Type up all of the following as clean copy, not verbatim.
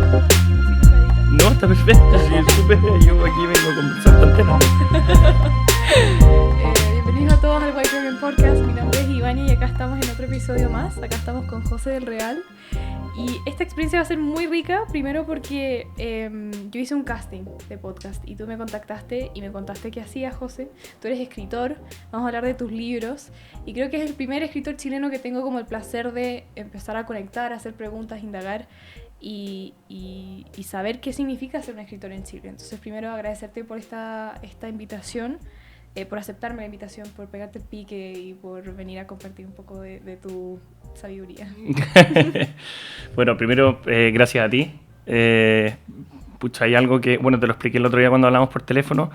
No, está perfecto. Sí, es súper. Yo aquí vengo a conversar tonteras. Bienvenidos a todos al White Dragon Podcast. Mi nombre es Ivani y acá estamos en otro episodio más. Acá estamos con José del Real. Y esta experiencia va a ser muy rica, primero porque yo hice un casting de podcast y tú me contactaste y me contaste qué hacías, José. Tú eres escritor, vamos a hablar de tus libros y creo que es el primer escritor chileno que tengo como el placer de empezar a conectar, hacer preguntas, indagar y saber qué significa ser un escritor en Chile. Entonces primero agradecerte por esta invitación. Por aceptarme la invitación, por pegarte el pique y por venir a compartir un poco de tu sabiduría. Bueno, primero, gracias a ti. Pucha, hay algo que, bueno, te lo expliqué el otro día cuando hablamos por teléfono.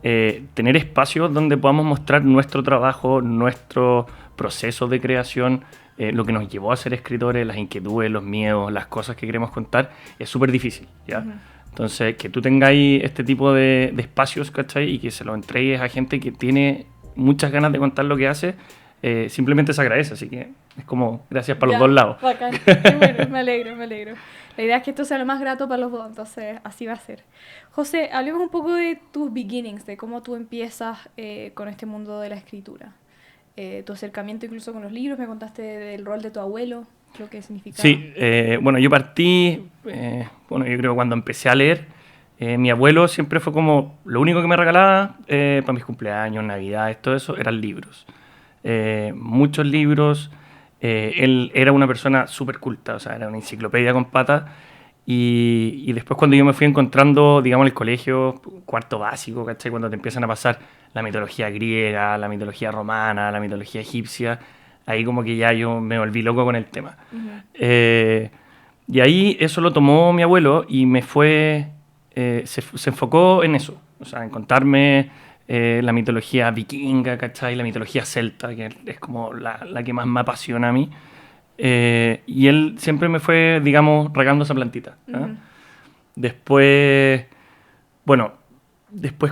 Tener espacios donde podamos mostrar nuestro trabajo, nuestro proceso de creación, lo que nos llevó a ser escritores, las inquietudes, los miedos, las cosas que queremos contar, es súper difícil, ¿ya? Uh-huh. Entonces, que tú tengáis este tipo de espacios, ¿cachai? Y que se lo entregues a gente que tiene muchas ganas de contar lo que hace, simplemente se agradece. Así que es como gracias para los dos lados. Bacán. Qué bueno, me alegro. La idea es que esto sea lo más grato para los dos, entonces así va a ser. José, hablemos un poco de tus beginnings, de cómo tú empiezas con este mundo de la escritura. Tu acercamiento incluso con los libros, me contaste del rol de tu abuelo. Lo que significaba. Sí, bueno, yo partí, yo creo cuando empecé a leer, mi abuelo siempre fue como, lo único que me regalaba para mis cumpleaños, navidades, todo eso, eran libros. Muchos libros, él era una persona súper culta, o sea, era una enciclopedia con patas, y después cuando yo me fui encontrando, digamos, en el colegio, cuarto básico, ¿cachai? Cuando te empiezan a pasar la mitología griega, la mitología romana, la mitología egipcia, ahí como que ya yo me volví loco con el tema. Uh-huh. Y ahí eso lo tomó mi abuelo y me fue... se enfocó en eso. O sea, en contarme la mitología vikinga, ¿cachai? La mitología celta, que es como la que más me apasiona a mí. Y él siempre me fue, digamos, regando esa plantita. Uh-huh. Después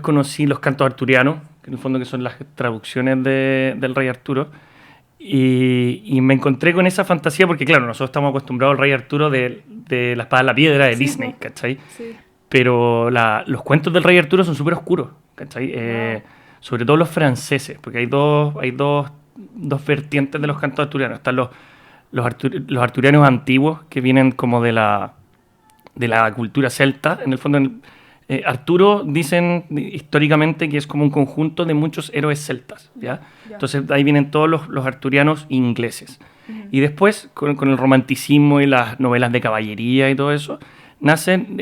conocí los cantos arturianos, que en el fondo que son las traducciones del Rey Arturo. Y me encontré con esa fantasía porque, claro, nosotros estamos acostumbrados al Rey Arturo de La Espada en la Piedra, de Disney, ¿cachai? Sí. Pero los cuentos del Rey Arturo son súper oscuros, ¿cachai? Wow. Sobre todo los franceses, porque hay dos vertientes de los cantos arturianos. Están los arturianos antiguos, que vienen como de la cultura celta. En el fondo, Arturo dicen históricamente que es como un conjunto de muchos héroes celtas, ¿ya? Entonces ahí vienen todos los arturianos ingleses. Uh-huh. Y después, con el romanticismo y las novelas de caballería y todo eso, nacen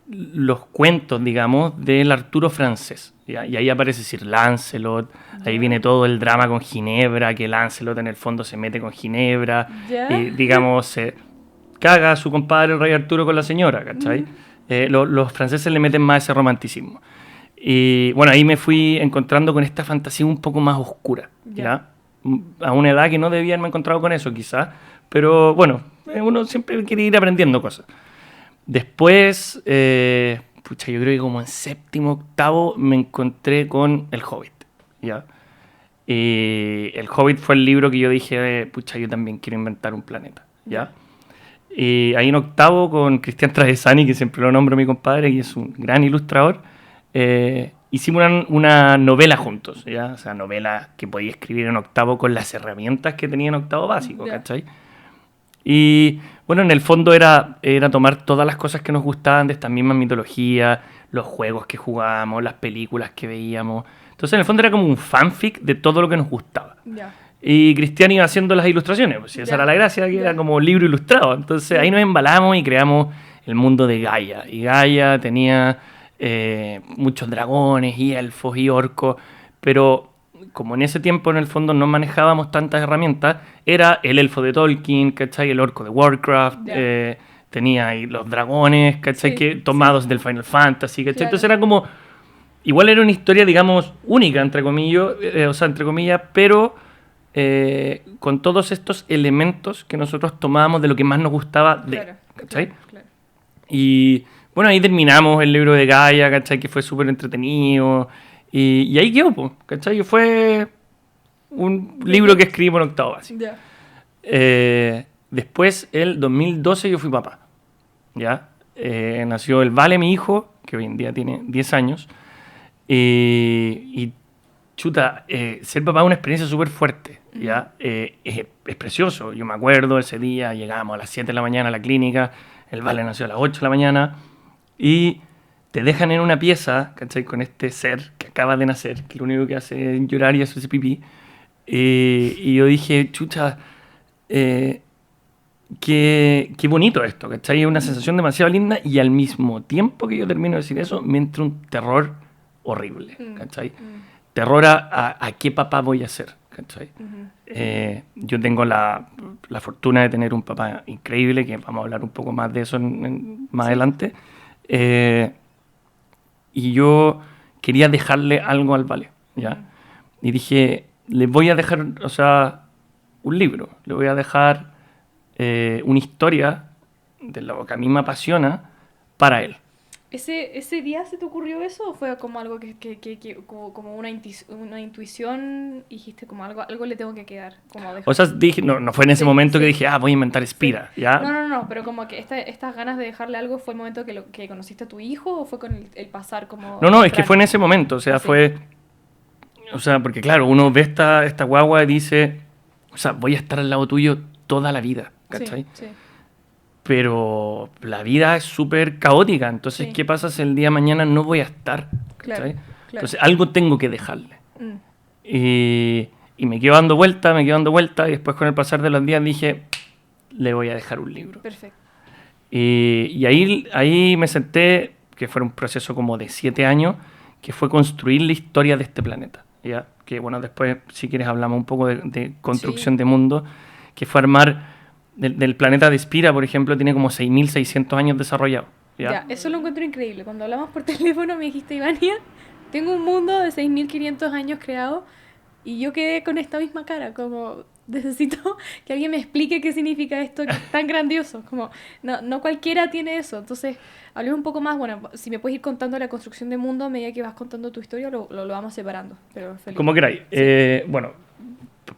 los cuentos, digamos, del Arturo francés, ¿ya? Y ahí aparece Sir Lancelot, ahí viene todo el drama con Ginebra, que Lancelot en el fondo se mete con Ginebra, y digamos, se caga a su compadre el Rey Arturo con la señora, ¿cachai? Uh-huh. Los franceses le meten más ese romanticismo. Y bueno, ahí me fui encontrando con esta fantasía un poco más oscura, ¿ya? A una edad que no debía haberme encontrado con eso, quizás. Pero bueno, uno siempre quiere ir aprendiendo cosas. Después, yo creo que como en séptimo, octavo, me encontré con El Hobbit, ¿ya? Y El Hobbit fue el libro que yo dije, yo también quiero inventar un planeta, ¿ya? Y ahí en octavo con Cristian Travesani, que siempre lo nombro mi compadre, que es un gran ilustrador, hicimos una novela juntos, ¿ya? O sea, novela que podía escribir en octavo con las herramientas que tenía en octavo básico, ¿cachai? Y bueno, en el fondo era tomar todas las cosas que nos gustaban de esta misma mitología, los juegos que jugábamos, las películas que veíamos. Entonces en el fondo era como un fanfic de todo lo que nos gustaba. Y Cristian iba haciendo las ilustraciones, pues esa era la gracia, que era como libro ilustrado. Entonces ahí nos embalamos y creamos el mundo de Gaia. Y Gaia tenía muchos dragones y elfos y orcos, pero como en ese tiempo en el fondo no manejábamos tantas herramientas, era el elfo de Tolkien, ¿cachai? El orco de Warcraft, tenía ahí los dragones, ¿cachai? Tomados del Final Fantasy, ¿cachai? Entonces era como, igual era una historia, digamos, única, entre comillas, pero con todos estos elementos que nosotros tomábamos de lo que más nos gustaba ¿cachai? Claro. Y bueno, ahí terminamos el libro de Gaia, ¿cachai? Que fue súper entretenido. Y ahí quedó, ¿cachai? Fue un libro que escribí en octavo básico. Después, el 2012, yo fui papá. ¿ya? Nació el Vale, mi hijo, que hoy en día tiene 10 años. Y chuta, ser papá es una experiencia súper fuerte, ¿ya? Es precioso. Yo me acuerdo ese día, llegamos a las 7 de la mañana a la clínica, el Vale nació a las 8 de la mañana y te dejan en una pieza, ¿cachai? Con este ser que acaba de nacer, que lo único que hace es llorar y hacerse pipí. Y yo dije, chucha, qué bonito esto, ¿cachai? Es una sensación demasiado linda y al mismo tiempo que yo termino de decir eso, me entra un terror horrible, ¿cachai? Terror a qué papá voy a ser, ¿cachai? Yo tengo la fortuna de tener un papá increíble, que vamos a hablar un poco más de eso más adelante. Y yo quería dejarle algo al Vale, ¿ya? Y dije, le voy a dejar, o sea, un libro, le voy a dejar una historia de lo que a mí me apasiona para él. ¿Ese día se te ocurrió eso o fue como algo como una intuición y dijiste como algo le tengo que quedar? Como O sea, dije, no fue en ese momento que dije, voy a inventar Spira, ¿ya? No, pero como que estas ganas de dejarle algo fue el momento que conociste a tu hijo o fue con el pasar como... No, es que fue en ese momento, o sea, fue... O sea, porque claro, uno ve esta guagua y dice, o sea, voy a estar al lado tuyo toda la vida, ¿cachai? Sí. Pero la vida es súper caótica, entonces, ¿qué pasa si el día de mañana no voy a estar? ¿Cachai? Claro. Entonces, algo tengo que dejarle. Y me quedo dando vuelta, y después con el pasar de los días dije, le voy a dejar un libro. Perfecto. Y ahí me senté, que fue un proceso como de 7 años, que fue construir la historia de este planeta, ¿ya? Que bueno, después, si quieres, hablamos un poco de construcción de mundo, que fue armar... Del planeta de Spira, por ejemplo, tiene como 6.600 años desarrollado. ¿Ya? Eso lo encuentro increíble. Cuando hablamos por teléfono me dijiste, Ivania, tengo un mundo de 6.500 años creado y yo quedé con esta misma cara, como necesito que alguien me explique qué significa esto tan grandioso. Como no cualquiera tiene eso. Entonces, hablemos un poco más. Bueno, si me puedes ir contando la construcción de mundo a medida que vas contando tu historia, lo vamos separando. Pero feliz. Como queráis. Sí. Bueno,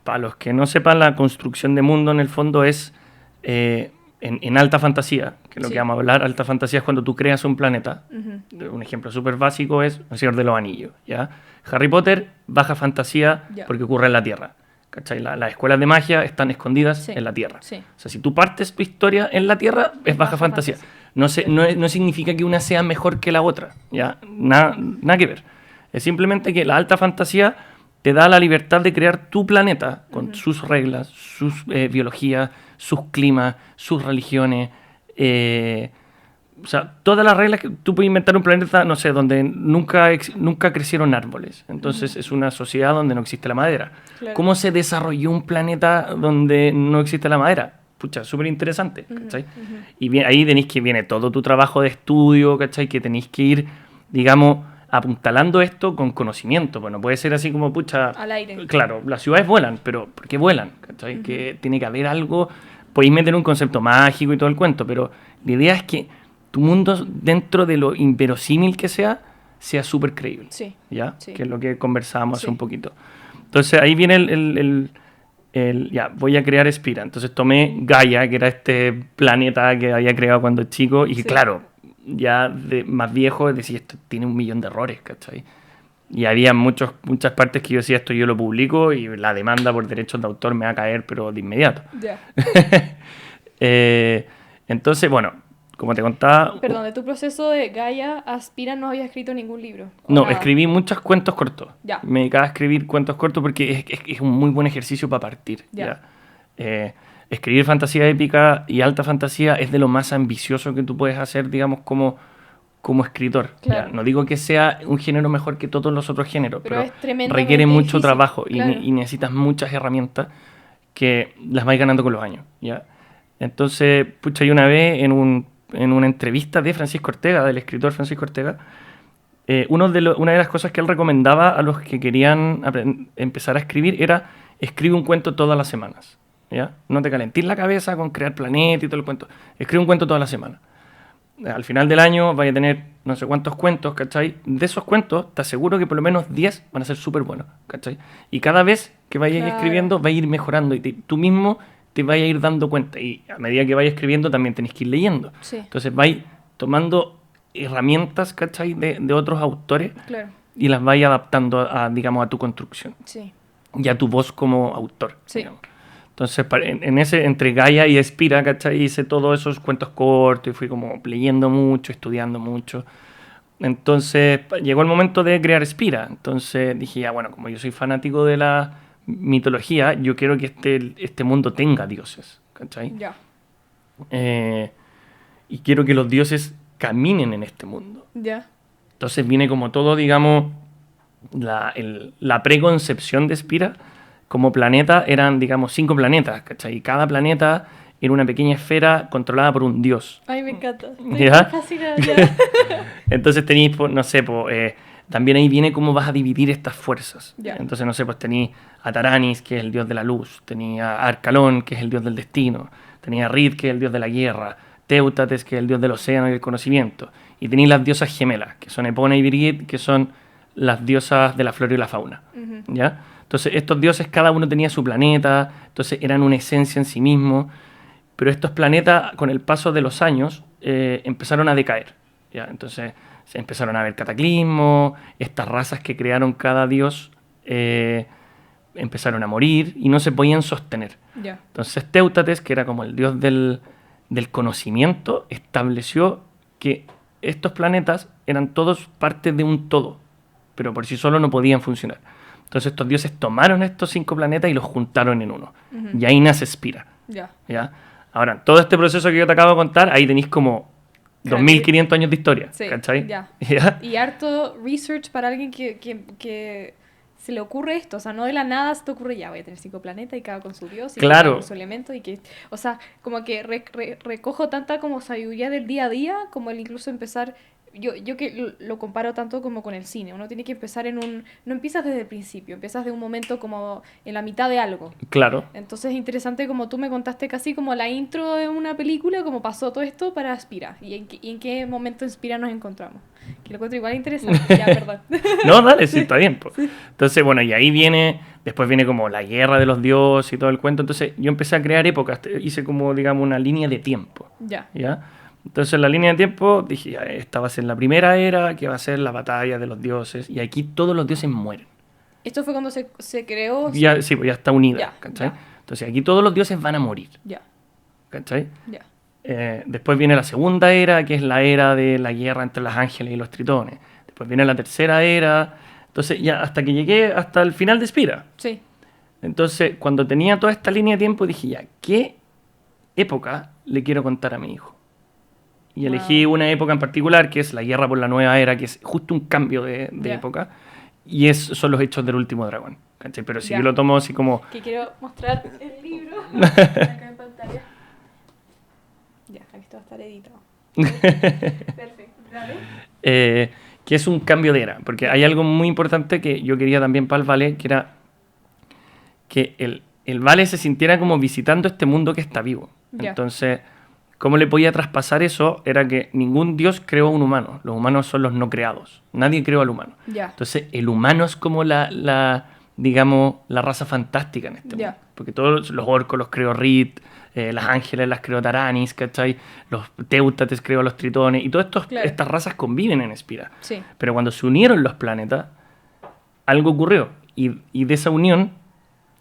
para los que no sepan, la construcción de mundo en el fondo es... en alta fantasía, que es lo que vamos a hablar. Alta fantasía es cuando tú creas un planeta. Un ejemplo súper básico es El Señor de los Anillos, ¿ya? Harry Potter, baja fantasía porque ocurre en la Tierra, ¿cachai? Las escuelas de magia están escondidas en la Tierra. O sea, si tú partes tu historia en la Tierra, es baja fantasía. No significa que una sea mejor que la otra, ¿ya? Nada que ver. Es simplemente que la alta fantasía te da la libertad de crear tu planeta con sus reglas, sus biologías, sus climas, sus religiones. O sea, todas las reglas que tú puedes inventar un planeta, no sé, donde nunca crecieron árboles. Entonces es una sociedad donde no existe la madera. Claro. ¿Cómo se desarrolló un planeta donde no existe la madera? Pucha, súper interesante, ¿cachai? Y ahí tenéis que viene todo tu trabajo de estudio, ¿cachai? Que tenéis que ir, digamos, apuntalando esto con conocimiento. Bueno, puede ser así como, pucha... Al aire. Claro, las ciudades vuelan, pero ¿por qué vuelan? ¿Cachai? Que tiene que haber algo... Podéis meter un concepto mágico y todo el cuento, pero la idea es que tu mundo, dentro de lo inverosímil que sea súper creíble. Sí. ¿Ya? Sí. Que es lo que conversábamos hace un poquito. Entonces, ahí viene ya, voy a crear Spira. Entonces, tomé Gaia, que era este planeta que había creado cuando chico, y claro, ya más viejo, decía, esto tiene 1.000.000 de errores, ¿cachai? Y había muchas partes que yo decía, esto yo lo publico y la demanda por derechos de autor me va a caer, pero de inmediato. Ya. Entonces, bueno, como te contaba... Perdón, de tu proceso de Gaia a Spira no había escrito ningún libro. No, escribí muchos cuentos cortos. Ya. Me dedicaba a escribir cuentos cortos porque es un muy buen ejercicio para partir. Ya. Escribir fantasía épica y alta fantasía es de lo más ambicioso que tú puedes hacer, digamos, como escritor. Claro. No digo que sea un género mejor que todos los otros géneros, pero requiere mucho difícil, trabajo y necesitas muchas herramientas que las vais ganando con los años, ¿ya? Entonces, pucha, yo una vez en una entrevista de Francisco Ortega, del escritor Francisco Ortega, una de las cosas que él recomendaba a los que querían empezar a escribir era escribe un cuento todas las semanas, ¿ya? No te calentís la cabeza con crear planeta y todo el cuento. Escribe un cuento todas las semanas. Al final del año vaya a tener no sé cuántos cuentos, ¿cachai? De esos cuentos, te aseguro que por lo menos 10 van a ser súper buenos, ¿cachai? Y cada vez que vayas escribiendo, va a ir mejorando y tú mismo te te vayas a ir dando cuenta. Y a medida que vayas escribiendo también tenés que ir leyendo. Sí. Entonces vais tomando herramientas, ¿cachai? De otros autores Claro. y las vais adaptando digamos, a tu construcción Sí. y a tu voz como autor. Sí. Digamos. Entonces, en ese, entre Gaia y Espira, ¿cachai? Hice todos esos cuentos cortos y fui como leyendo mucho, estudiando mucho. Entonces, llegó el momento de crear Espira. Entonces dije, ya, bueno, como yo soy fanático de la mitología, yo quiero que este mundo tenga dioses, ¿cachai? Ya. Y quiero que los dioses caminen en este mundo. Ya. Entonces viene como todo, digamos, la preconcepción de Espira. Como planeta eran, digamos, 5 planetas, ¿cachai? Y cada planeta era una pequeña esfera controlada por un dios. Ay, me encanta. Estoy ¿Ya? fascinada ya. Entonces tenéis, no sé, también ahí viene cómo vas a dividir estas fuerzas. Ya. Entonces, no sé, pues tenéis a Taranis, que es el dios de la luz, tenía a Arcalón, que es el dios del destino, tenía a Rid, que es el dios de la guerra, Téutates, que es el dios del océano y del conocimiento, y tenéis las diosas gemelas, que son Epona y Birgit, que son las diosas de la flora y la fauna. Ujú. ¿Ya? Entonces, estos dioses, cada uno tenía su planeta, entonces eran una esencia en sí mismo, pero estos planetas, con el paso de los años, empezaron a decaer. ¿Ya? Entonces, se empezaron a ver cataclismos, estas razas que crearon cada dios empezaron a morir y no se podían sostener. Ya. Entonces, Téutates, que era como el dios del conocimiento, estableció que estos planetas eran todos parte de un todo, pero por sí solos no podían funcionar. Entonces estos dioses tomaron estos 5 planetas y los juntaron en uno. Ujú. Y ahí nace Espira. Ya. ¿Ya? Ahora, todo este proceso que yo te acabo de contar, ahí tenéis como Claro. 2500 años de historia. Sí, ¿Cachai? ya. ¿Ya? Y harto research para alguien que se le ocurre esto. O sea, no de la nada se te ocurre, ya voy a tener 5 planetas y cada con su dios y Claro. cada con su elemento. Y que, o sea, como que recojo tanta como sabiduría del día a día, como el incluso empezar. Yo que lo comparo tanto como con el cine. Uno tiene que empezar no empiezas desde el principio, empiezas de un momento como en la mitad de algo. Claro. Entonces es interesante como tú me contaste casi como la intro de una película, como pasó todo esto para Aspira. Y en qué momento en Aspira nos encontramos. Que lo encuentro igual interesante, ya, perdón. No, dale, sí, está bien. Po. Entonces, bueno, y ahí después viene como la guerra de los dioses y todo el cuento. Entonces yo empecé a crear épocas, hice como, digamos, una línea de tiempo. Ya. ¿Ya? Entonces en la línea de tiempo dije, ya, esta va a ser la primera era, que va a ser la batalla de los dioses, y aquí todos los dioses mueren. Esto fue cuando se creó. Ya, sí, pues ya está unida, Ya, ¿cachai? ya. Entonces aquí todos los dioses van a morir, Ya, ¿cachai? ya. Después viene la segunda era, que es la era de la guerra entre los ángeles y los tritones. Después viene la tercera era. Entonces ya hasta que llegué hasta el final de Espira. Sí. Entonces cuando tenía toda esta línea de tiempo dije, ya, ¿qué época le quiero contar a mi hijo? Y elegí una época en particular, que es la guerra por la nueva era, que es justo un cambio de Ya. época. Y son los hechos del último dragón, ¿cachai? Pero si Ya. yo lo tomo así como... Que quiero mostrar el libro acá en pantalla. Ya, aquí esto va a estar editado. Perfecto. Dale. Que es un cambio de era. Porque hay algo muy importante que yo quería también para el Vale, que era que el Vale se sintiera como visitando este mundo que está vivo. Ya. Entonces, ¿cómo le podía traspasar eso? Era que ningún dios creó un humano. Los humanos son los no creados. Nadie creó al humano. Ya. Entonces, el humano es como digamos, la raza fantástica en este Ya. mundo. Porque todos los orcos los creó Rid, las ángeles las creó Taranis, ¿cachai? Los Téutates creó los tritones. Y todas Claro. estas razas conviven en Espira. Sí. Pero cuando se unieron los planetas, algo ocurrió. Y de esa unión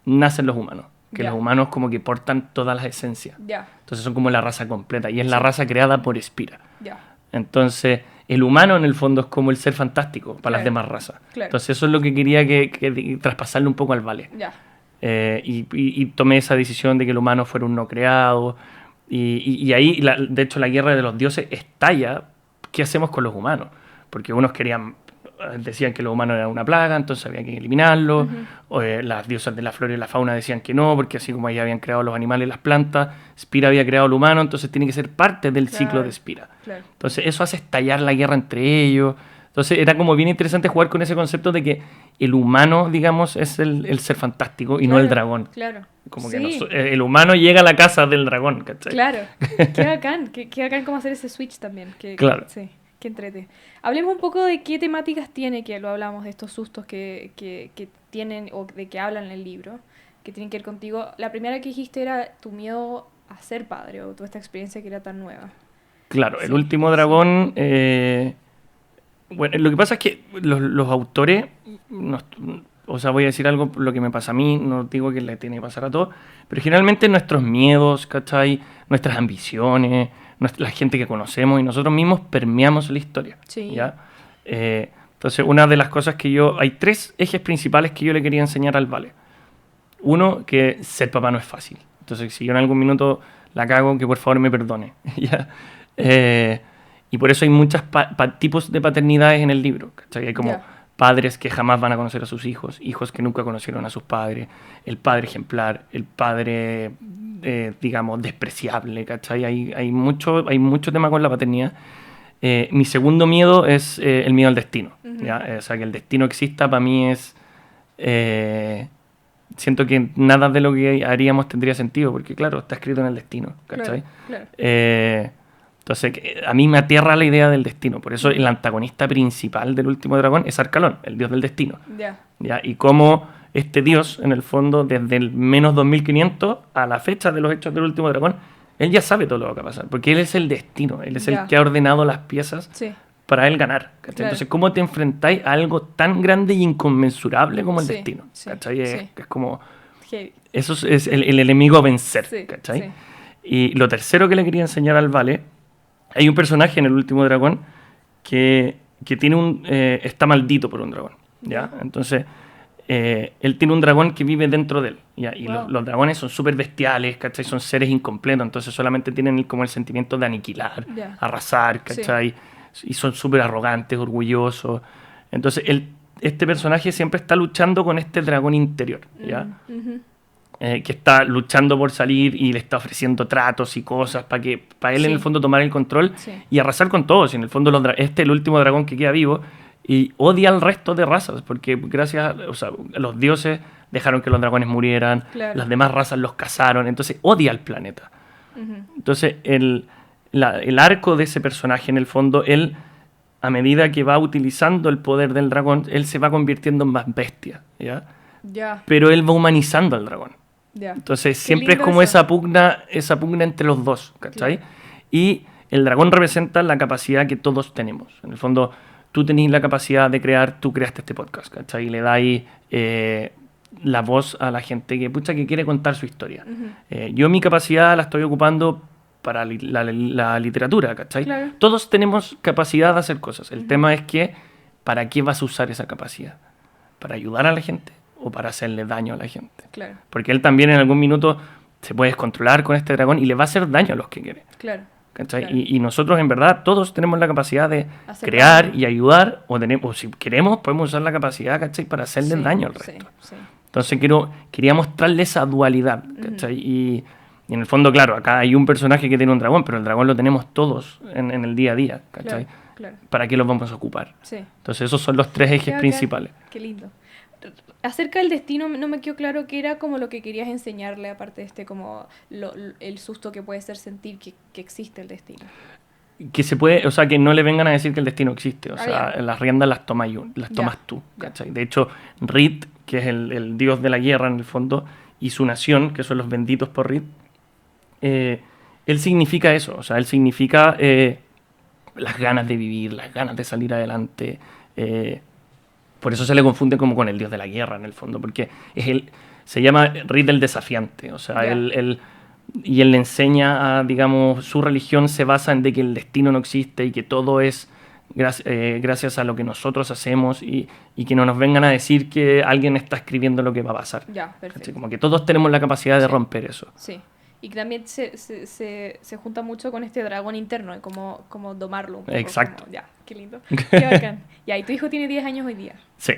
nacen los humanos. Que Ya. los humanos como que portan todas las esencias. Ya. Entonces son como la raza completa. Y es la raza creada por Espira. Ya. Entonces, el humano en el fondo es como el ser fantástico para las Claro. demás razas. Claro. Entonces eso es lo que quería que traspasarle un poco al Vale. Ya. Y tomé esa decisión de que el humano fuera un no creado. Y ahí, de hecho, la guerra de los dioses estalla. ¿Qué hacemos con los humanos? Porque unos decían que los humanos eran una plaga, entonces había que eliminarlos. Las diosas de la flora y la fauna decían que no, porque así como ahí habían creado los animales y las plantas, Spira había creado al humano, entonces tiene que ser parte del Claro. ciclo de Spira. Claro. Entonces eso hace estallar la guerra entre ellos. Entonces era como bien interesante jugar con ese concepto de que el humano, digamos, es el ser fantástico y no el Claro, dragón. Claro. Como Sí. que el humano llega a la casa del dragón, ¿cachai? Claro. Qué bacán. Qué bacán cómo hacer ese switch también. Claro. Sí. Qué entrete. Hablemos un poco de qué temáticas tiene, que lo hablamos de estos sustos que tienen o de que hablan en el libro. que tienen que ver contigo. La primera que dijiste era tu miedo a ser padre o toda esta experiencia que era tan nueva. Claro, Sí, el último dragón... bueno, lo que pasa es que los autores... o sea, voy a decir algo, lo que me pasa a mí, no digo que le tiene que pasar a todos, pero generalmente nuestros miedos, ¿cachai? Nuestras ambiciones, la gente que conocemos y nosotros mismos permeamos la historia. Sí. ¿Ya? Entonces, una de las cosas que yo... Hay 3 ejes principales que yo le quería enseñar al Vale. Uno, que ser papá no es fácil. Entonces, si yo en algún minuto la cago, que por favor me perdone. ¿Ya? Y por eso hay muchos tipos de paternidades en el libro. ¿Cachai? Hay como padres que jamás van a conocer a sus hijos, hijos que nunca conocieron a sus padres, el padre ejemplar, el padre, digamos, despreciable. ¿Cachai? Hay mucho tema con la paternidad. Mi segundo miedo es el miedo al destino. ¿Ya? O sea, que el destino exista para mí es... siento que nada de lo que haríamos tendría sentido, porque claro, está escrito en el destino, ¿cachai? Claro. Entonces, a mí me aterra la idea del destino, por eso el antagonista principal del último dragón es Arcalón, el dios del destino. ¿Ya? Y cómo este dios, en el fondo, desde el menos 2500 a la fecha de los hechos del último dragón, él ya sabe todo lo que va a pasar, porque él es el destino, él es el que ha ordenado las piezas para él ganar. ¿Cachai? Entonces, ¿cómo te enfrentáis a algo tan grande y inconmensurable como el destino? ¿Cachai? Es como... Eso es el enemigo a vencer. ¿Cachai? Y lo tercero que le quería enseñar al Vale, hay un personaje en el último dragón que tiene está maldito por un dragón. ¿Ya? Entonces, él tiene un dragón que vive dentro de él. ¿Ya? Y los dragones son súper bestiales, ¿cachai? Son seres incompletos, entonces solamente tienen como el sentimiento de aniquilar, arrasar, ¿cachai? Y son súper arrogantes, orgullosos. Entonces, este personaje siempre está luchando con este dragón interior, ¿ya? Que está luchando por salir y le está ofreciendo tratos y cosas para él en el fondo tomar el control y arrasar con todos. Y en el fondo este es el último dragón que queda vivo y odia al resto de razas, porque los dioses dejaron que los dragones murieran, las demás razas los cazaron, entonces odia al planeta. Entonces, el arco de ese personaje, en el fondo, él, a medida que va utilizando el poder del dragón, él se va convirtiendo en más bestia, ¿ya? Pero él va humanizando al dragón. Entonces, siempre es como esa pugna entre los dos, ¿cachai? Y el dragón representa la capacidad que todos tenemos. En el fondo, tú tenés la capacidad de tú creaste este podcast, ¿cachai? Y le dais la voz a la gente que quiere contar su historia. Yo mi capacidad la estoy ocupando para la literatura, ¿cachai? Todos tenemos capacidad de hacer cosas. El tema es que, ¿para qué vas a usar esa capacidad? ¿Para ayudar a la gente o para hacerle daño a la gente? Porque él también en algún minuto se puede descontrolar con este dragón y le va a hacer daño a los que quiere. ¿Cachai? Y nosotros, en verdad, todos tenemos la capacidad de crear y ayudar, o si queremos, podemos usar la capacidad, ¿cachai? Para hacerle daño al resto. Entonces quería mostrarle esa dualidad, ¿cachai? Y en el fondo, claro, acá hay un personaje que tiene un dragón, pero el dragón lo tenemos todos en el día a día, ¿cachai? ¿Para qué los vamos a ocupar? Entonces esos son los 3 ejes principales. Qué lindo. Acerca del destino, no me quedó claro qué era como lo que querías enseñarle, aparte de como el susto que puede ser sentir que existe el destino. Que se puede, o sea, que no le vengan a decir que el destino existe. O sea, las riendas las tomas tú, ¿cachai? De hecho, Reed, que es el dios de la guerra en el fondo, y su nación, que son los benditos por Reed, él significa eso. O sea, él significa las ganas de vivir, las ganas de salir adelante. Por eso se le confunde como con el dios de la guerra, en el fondo, porque se llama Reed el desafiante. O sea, él le enseña digamos, su religión se basa en de que el destino no existe y que todo es gracias a lo que nosotros hacemos y que no nos vengan a decir que alguien está escribiendo lo que va a pasar. Perfecto. Como que todos tenemos la capacidad de romper eso. Y también se junta mucho con este dragón interno, y cómo domarlo un poco. Exacto. Qué lindo. Qué bacán. Y tu hijo tiene 10 años hoy día. Sí.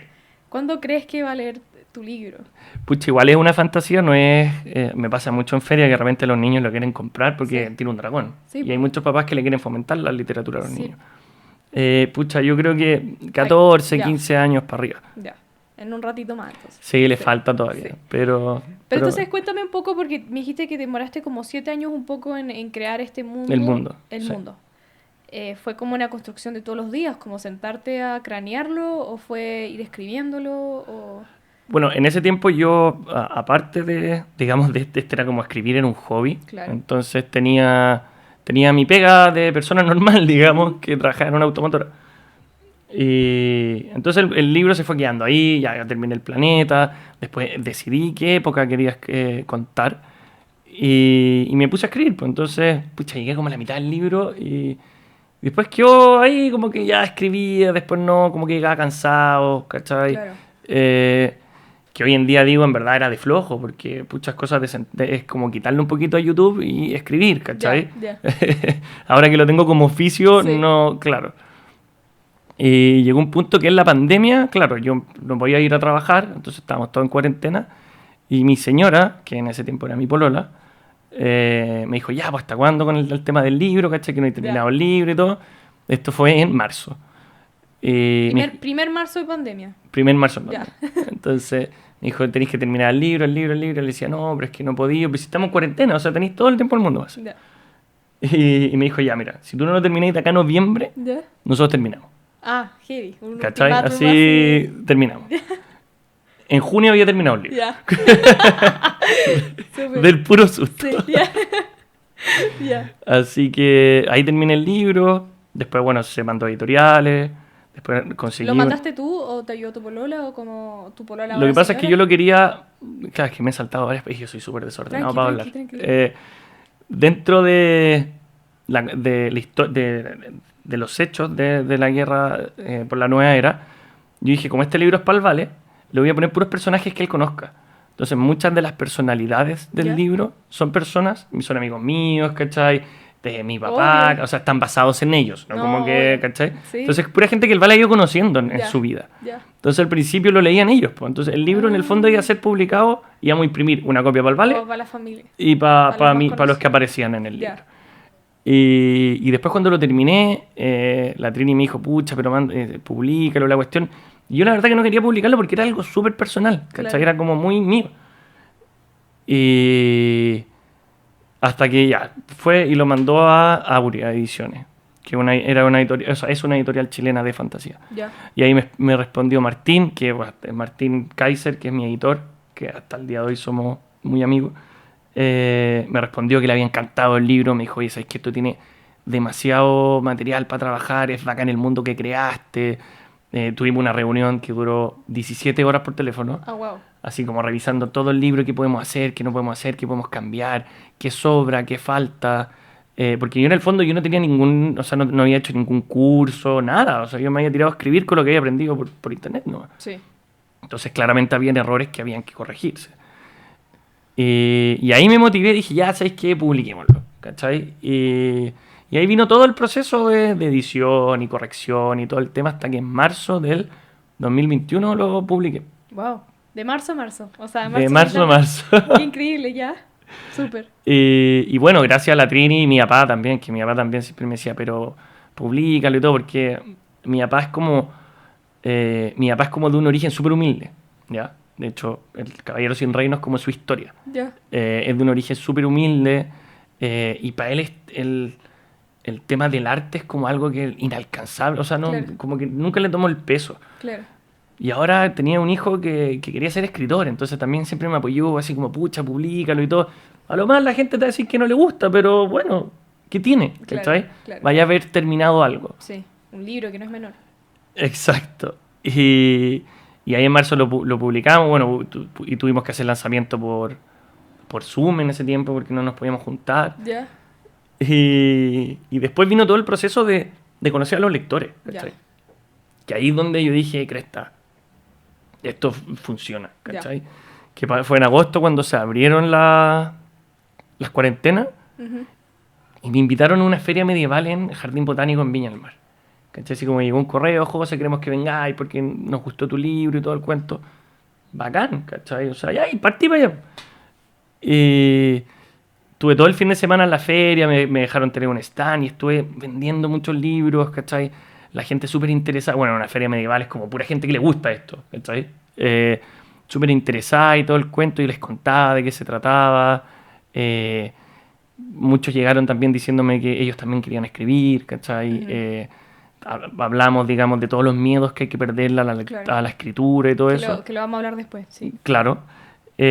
¿Cuándo crees que va a leer tu libro? Pucha, igual es una fantasía, no es... me pasa mucho en feria que de repente los niños lo quieren comprar porque tiene un dragón. Y hay muchos papás que le quieren fomentar la literatura a los niños. Pucha, yo creo que 14, 15 años para arriba. En un ratito más, entonces. Sí, le falta todavía, pero entonces cuéntame un poco, porque me dijiste que demoraste como 7 años un poco en crear este mundo. El mundo. ¿Fue como una construcción de todos los días, como sentarte a cranearlo, o fue ir escribiéndolo? Bueno, en ese tiempo yo, aparte de, digamos, de este era como escribir en un hobby. Claro. Entonces tenía mi pega de persona normal, digamos, que trabajaba en una automotora. Y entonces el libro se fue quedando ahí, ya terminé el planeta, después decidí qué época quería contar y me puse a escribir. Pues entonces, pucha, llegué como a la mitad del libro y después quedó ahí como que ya escribía, después no, como que llegaba cansado, ¿cachai? Claro. Que hoy en día digo, en verdad era de flojo, porque muchas cosas es como quitarle un poquito a YouTube y escribir, ¿cachai? Ya. Ahora que lo tengo como oficio, Sí. no, claro. Y llegó un punto que en la pandemia, claro, yo no podía ir a trabajar, entonces estábamos todos en cuarentena, y mi señora, que en ese tiempo era mi polola, me dijo, ya, pues, ¿hasta cuándo con el tema del libro, ¿cachai? Que no he terminado el libro y todo. Esto fue en marzo. Primer marzo de pandemia. Primer marzo. Ya. Entonces me dijo, tenéis que terminar el libro. Le decía, no, pero es que no podía, pero si estamos en cuarentena, o sea, tenéis todo el tiempo del mundo. Ya. Y me dijo, ya, mira, si tú no lo termináis de acá a noviembre, ¿Ya? nosotros terminamos. Ah, heavy. Un ¿Cachai? ultimátum Así terminamos. En junio había terminado el libro. Ya. Súper. Del puro susto. Sí, ya. Ya. Así que ahí terminé el libro. Después, bueno, se mandó a editoriales. Después conseguí... ¿Lo mandaste tú o te ayudó tu polola o como tu polola? Lo que pasa es que yo lo quería... Claro, es que me he saltado varias veces. Yo soy súper desordenado para hablar. Tranqui. Dentro de los hechos de la guerra por la nueva era, yo dije, como este libro es para el Vale, le voy a poner puros personajes que él conozca. Entonces, muchas de las personalidades del ¿Ya? libro son amigos míos, ¿cachai? De mi papá, Obvio. o sea, están basados en ellos, ¿no? No, Como que, obvio. ¿cachai? Sí. Entonces, pura gente que el Vale ha ido conociendo en Ya. su vida. Ya. Entonces, al principio lo leían ellos, pues. Entonces, el libro en el fondo iba a ser publicado, íbamos a imprimir una copia para el Vale O para la familia. y Para los más para los que conocidos. aparecían en el Ya. libro. Y después cuando lo terminé, la Trini me dijo, pucha, pero publícalo, la cuestión. Y yo la verdad que no quería publicarlo porque era algo súper personal, ¿cachai? Claro. Era como muy mío. Y hasta que ya fue y lo mandó a Aurea Ediciones, que era una editorial, o sea, es una editorial chilena de fantasía. Ya. Y ahí me respondió Martín, Martín Kaiser, que es mi editor, que hasta el día de hoy somos muy amigos. Me respondió que le había encantado el libro. Me dijo, oye, sabes que esto tiene demasiado material para trabajar, es bacán el mundo que creaste. Tuvimos una reunión que duró 17 horas por teléfono, Ah, wow. así como revisando todo el libro, qué podemos hacer, qué no podemos hacer, qué podemos cambiar, qué sobra, qué falta. Porque yo en el fondo yo no tenía o sea, no había hecho ningún curso, nada. O sea, yo me había tirado a escribir con lo que había aprendido por internet, ¿no? Sí. Entonces claramente habían errores que habían que corregirse. Y ahí me motivé, dije, ya, ¿sabes qué? Publiquémoslo, ¿cachai? Y ahí vino todo el proceso de edición y corrección y todo el tema hasta que en marzo del 2021 lo publiqué. Wow. De marzo a marzo. O sea, De marzo a marzo. Qué increíble, ya. Súper. Y bueno, gracias a la Trini y mi papá también, que mi papá también siempre me decía, pero publícalo y todo, porque mi papá es como de un origen súper humilde, ¿ya? De hecho, el Caballero sin Reino es como su historia. Ya. Es de un origen súper humilde y para él el tema del arte es como algo que es inalcanzable, o sea, no, Claro. como que nunca le tomó el peso. Claro. Y ahora tenía un hijo que quería ser escritor, entonces también siempre me apoyó así como, pucha, publícalo y todo. A lo más la gente te va a decir que no le gusta, pero bueno, ¿qué tiene? Claro, ¿Cachai? claro. Vaya a haber terminado algo. Sí. Un libro que no es menor. Exacto. Y ahí en marzo lo publicamos, bueno, y tuvimos que hacer lanzamiento por Zoom en ese tiempo porque no nos podíamos juntar. Ya. Y después vino todo el proceso de conocer a los lectores, ¿cachai? Ya. Que ahí es donde yo dije, cresta, esto funciona, ¿cachai? Que fue en agosto cuando se abrieron las cuarentenas Ujú. y me invitaron a una feria medieval en Jardín Botánico en Viña del Mar. ¿Cachai? Así como llegó un correo, José, queremos que vengáis porque nos gustó tu libro y todo el cuento. Bacán, ¿cachai? O sea, ya, y partí para allá. Y tuve todo el fin de semana en la feria, me dejaron tener un stand y estuve vendiendo muchos libros, ¿cachai? La gente súper interesada. Bueno, una feria medieval es como pura gente que le gusta esto, ¿cachai? Súper interesada y todo el cuento y les contaba de qué se trataba. Muchos llegaron también diciéndome que ellos también querían escribir, ¿cachai? Ujú. hablamos, digamos, de todos los miedos que hay que perderle Claro. a la escritura y todo eso. Que lo vamos a hablar después, sí. Claro. Y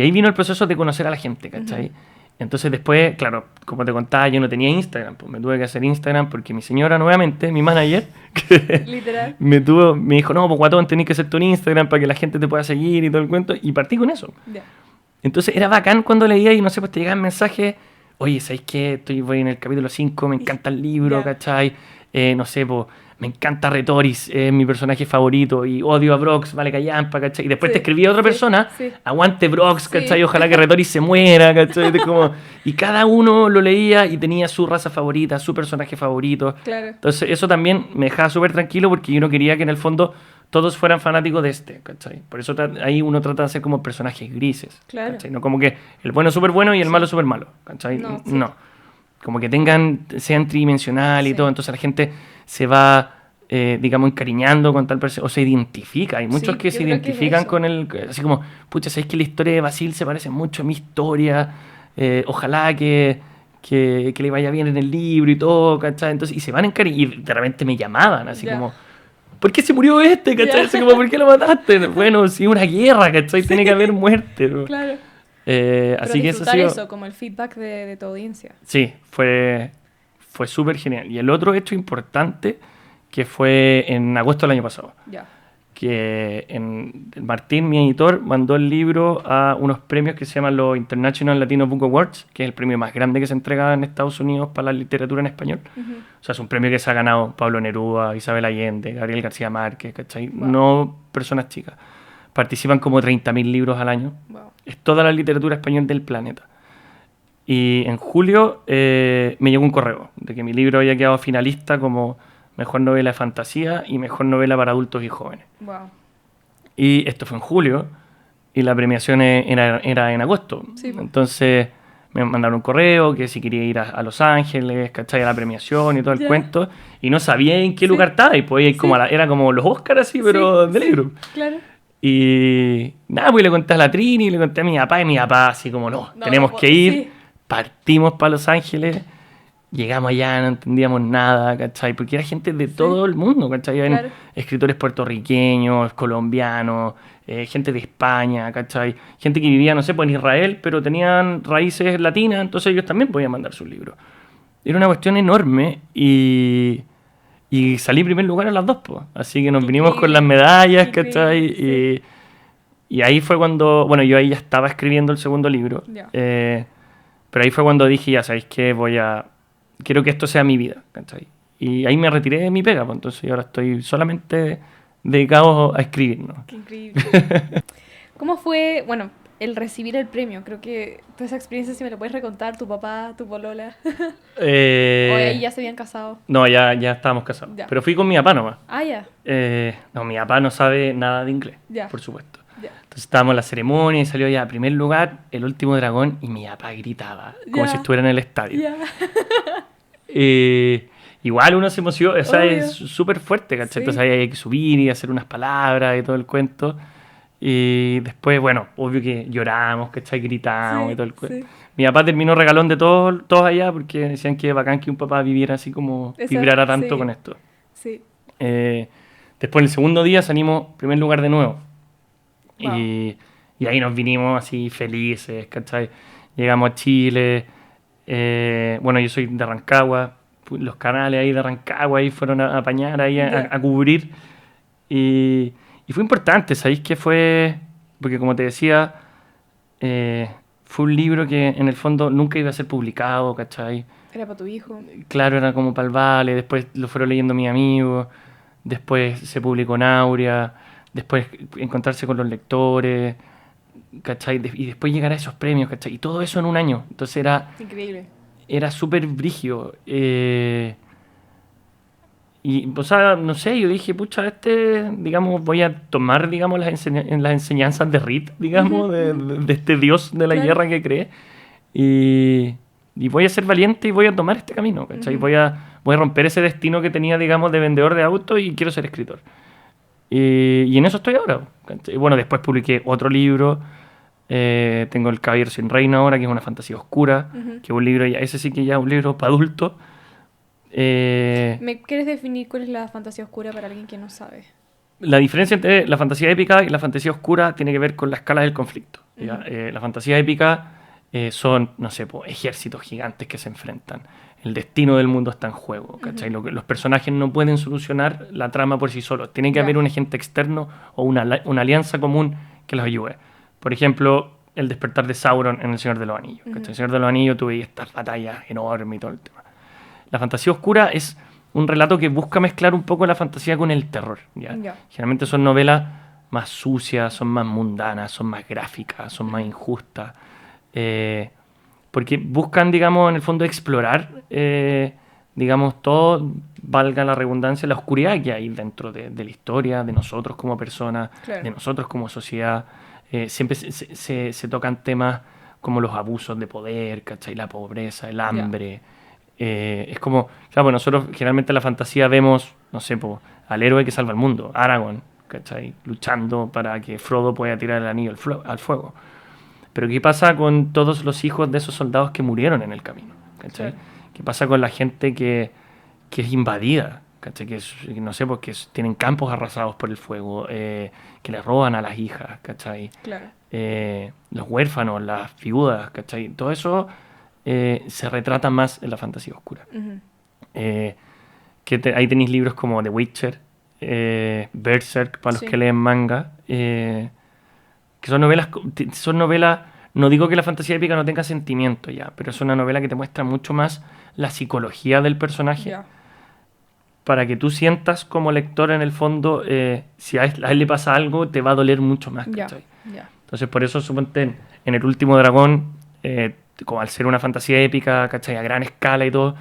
ahí vino el proceso de conocer a la gente, ¿cachai? Entonces después, claro, como te contaba, yo no tenía Instagram, pues me tuve que hacer Instagram porque mi señora nuevamente, mi manager, Literal. me dijo, no, pues guatón, tenés que hacer tu Instagram para que la gente te pueda seguir y todo el cuento, y partí con eso. Ya. Entonces era bacán cuando leía y no sé, pues te llegaban mensajes, oye, ¿sabéis qué? Voy en el capítulo 5, me encanta el libro, Ya. ¿cachai? No sé, pues me encanta Retoris, es mi personaje favorito y odio a Brox, vale callampa, ¿cachai? Y después Sí, te escribía otra sí, persona, sí. aguante Brox, ¿cachai? Sí. Ojalá que Retoris se muera, ¿cachai? Y cada uno lo leía y tenía su raza favorita, su personaje favorito. Claro. Entonces eso también me dejaba súper tranquilo porque yo no quería que en el fondo todos fueran fanáticos de este, ¿cachai? Por eso ahí uno trata de hacer como personajes grises, Claro. ¿cachai? No como que el bueno es súper bueno y el malo es súper malo, ¿cachai? No, sí. No. Como que sean tridimensional y Sí. todo, entonces la gente se va, digamos, encariñando con tal persona, o se identifica. Hay muchos Sí, que yo se creo que es identifican eso. con así como, pucha, ¿sabéis que la historia de Basil se parece mucho a mi historia? Ojalá que le vaya bien en el libro y todo, ¿cachai? Entonces, y se van y de repente me llamaban, así Ya. como, ¿por qué se murió este? ¿Cachai? Ya. Así como, ¿por qué lo mataste? Bueno, sí, una guerra, ¿cachai? Tiene que haber muerte, ¿no? Claro. Así Pero que eso ha disfrutar sido... eso, como el feedback de tu audiencia. Sí, fue súper genial. Y el otro hecho importante que fue en agosto del año pasado, Ya. que Martín, mi editor, mandó el libro a unos premios que se llaman los International Latino Book Awards, que es el premio más grande que se entrega en Estados Unidos para la literatura en español. O sea, es un premio que se ha ganado Pablo Neruda, Isabel Allende, Gabriel García Márquez, ¿cachai? Wow. No personas chicas. Participan como 30.000 libros al año. Wow. Es toda la literatura española del planeta. Y en julio me llegó un correo de que mi libro había quedado finalista como mejor novela de fantasía y mejor novela para adultos y jóvenes. Wow. Y esto fue en julio y la premiación era en agosto. Sí, pues. Entonces me mandaron un correo que si quería ir a Los Ángeles, ¿cachai? A la premiación y todo el Ya. cuento. Y no sabía en qué Sí. lugar estaba. Y podía ir Sí. como era como los Oscars así, pero Sí, de sí. libro. Claro. Y nada, pues le conté a la Trini, le conté a mi papá, y mi papá así como, no, No, tenemos no que puedo, ir. sí. Partimos para Los Ángeles, llegamos allá, no entendíamos nada, ¿cachai? Porque era gente de todo el mundo, ¿cachai? Habían Claro. escritores puertorriqueños, colombianos, gente de España, ¿cachai? Gente que vivía, no sé, pues en Israel, pero tenían raíces latinas, entonces ellos también podían mandar sus libros. Era una cuestión enorme y salí en primer lugar a las dos, pues. Así que nos Qué vinimos con las increíble, medallas, qué ¿cachai? increíble, Y ahí fue cuando, bueno, yo ahí ya estaba escribiendo el segundo libro. Ya. Pero ahí fue cuando dije, ya sabéis que quiero que esto sea mi vida, ¿cachai? Y ahí me retiré de mi pega, pues entonces ahora estoy solamente dedicado a escribir, ¿no? Qué increíble. ¿Cómo fue, bueno, el recibir el premio? Creo que toda esa experiencia, si me la puedes recontar, tu papá, tu polola. O ahí ya se habían casado. No, ya estábamos casados. Ya. Pero fui con mi papá nomás. Ah, ya. No, mi papá no sabe nada de inglés, Ya. por supuesto. Ya. Entonces estábamos en la ceremonia y salió ya a primer lugar el último dragón y mi papá gritaba, como Ya. si estuviera en el estadio. Ya. Igual uno se emociona, o sea, Obvio. es súper fuerte, ¿cachai? Sí. Entonces ahí hay que subir y hacer unas palabras y todo el cuento. Y después, bueno, obvio que lloramos, ¿cachai? Gritamos Sí, y todo el cuento. sí. Mi papá terminó regalón de todos allá porque decían que bacán que un papá viviera así como Esa- vibrara tanto sí. con esto. Sí. Después, el segundo día salimos primer lugar de nuevo. Wow. Y ahí nos vinimos así felices, ¿cachai? Llegamos a Chile. Bueno, yo soy de Rancagua. Los canales ahí de Rancagua ahí fueron a apañar ahí Ya. a cubrir. Y fue importante, ¿sabéis qué fue? Porque como te decía, fue un libro que en el fondo nunca iba a ser publicado, ¿cachai? Era para tu hijo. Claro, era como para el Vale, después lo fueron leyendo mis amigos, después se publicó en Aurea, después encontrarse con los lectores, ¿cachai? Y después llegar a esos premios, ¿cachai? Y todo eso en un año. Entonces Increíble. era súper brígido. Y, o sea, no sé, yo dije, pucha, digamos, voy a tomar, digamos, las enseñanzas de Rit, digamos, de este dios de la Claro. guerra que creé. Y voy a ser valiente y voy a tomar este camino, ¿cachai? Ujú. Voy a romper ese destino que tenía, digamos, de vendedor de autos y quiero ser escritor. Y en eso estoy ahora, ¿cachai? Y bueno, después publiqué otro libro. Tengo El Caballero sin Reina ahora, que es una fantasía oscura, Ujú. que es un libro, ese sí que ya es un libro para adultos. ¿Me quieres definir cuál es la fantasía oscura para alguien que no sabe? La diferencia entre la fantasía épica y la fantasía oscura tiene que ver con la escala del conflicto. ¿Ya? La fantasía épica son, no sé, ejércitos gigantes que se enfrentan. El destino del mundo está en juego, ¿cachai? Los personajes no pueden solucionar la trama por sí solos. Tiene que haber un agente externo o una alianza común que los ayude. Por ejemplo, el despertar de Sauron en El Señor de los Anillos. ¿Cachai? El Señor de los Anillos tuve estas batallas enormes y todo el tema. La fantasía oscura es un relato que busca mezclar un poco la fantasía con el terror. ¿Ya? Generalmente son novelas más sucias, son más mundanas, son más gráficas, son más injustas. Porque buscan, digamos, en el fondo explorar, digamos, todo, valga la redundancia, la oscuridad que hay dentro de la historia, de nosotros como personas, de nosotros como sociedad. Siempre se tocan temas como los abusos de poder, ¿cachai? La pobreza, el hambre. Es como, claro, nosotros generalmente en la fantasía vemos, no sé, al héroe que salva el mundo, Aragorn, ¿cachai? Luchando para que Frodo pueda tirar el anillo al fuego. Pero ¿qué pasa con todos los hijos de esos soldados que murieron en el camino? ¿Cachai? ¿Qué pasa con la gente que es invadida? ¿Cachai? Que no sé, porque tienen campos arrasados por el fuego, que le roban a las hijas, ¿cachai? Claro. Los huérfanos, las viudas, ¿cachai? Todo eso se retrata más en la fantasía oscura. Ahí tenéis libros como The Witcher, Berserk, para los que leen manga, que son novelas, no digo que la fantasía épica no tenga sentimiento ya, pero es una novela que te muestra mucho más la psicología del personaje, para que tú sientas como lector en el fondo, si a él le pasa algo, te va a doler mucho más, ¿cachai? Entonces por eso suponte en El Último Dragón, como al ser una fantasía épica, ¿cachai? A gran escala y todo,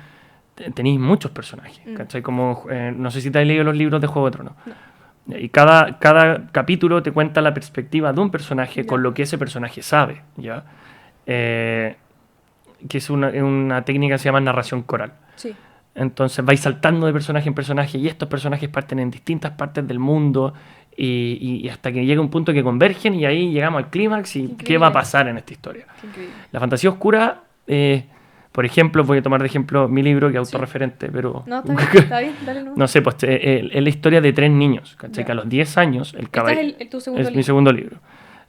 tenéis muchos personajes, ¿cachai? Como, no sé si te has leído los libros de Juego de Tronos. No. Y cada capítulo te cuenta la perspectiva de un personaje con lo que ese personaje sabe, ¿ya? Que es una técnica que se llama narración coral. Sí. Entonces vais saltando de personaje en personaje y estos personajes parten en distintas partes del mundo y hasta que llega un punto que convergen y ahí llegamos al clímax y qué va a pasar en esta historia. La fantasía oscura... por ejemplo, voy a tomar de ejemplo mi libro, que es autorreferente, pero... No, está bien, dale. No sé, pues es la historia de 3 niños, ¿cachai? Que a los 10 años... Este es tu segundo libro. Es mi segundo libro.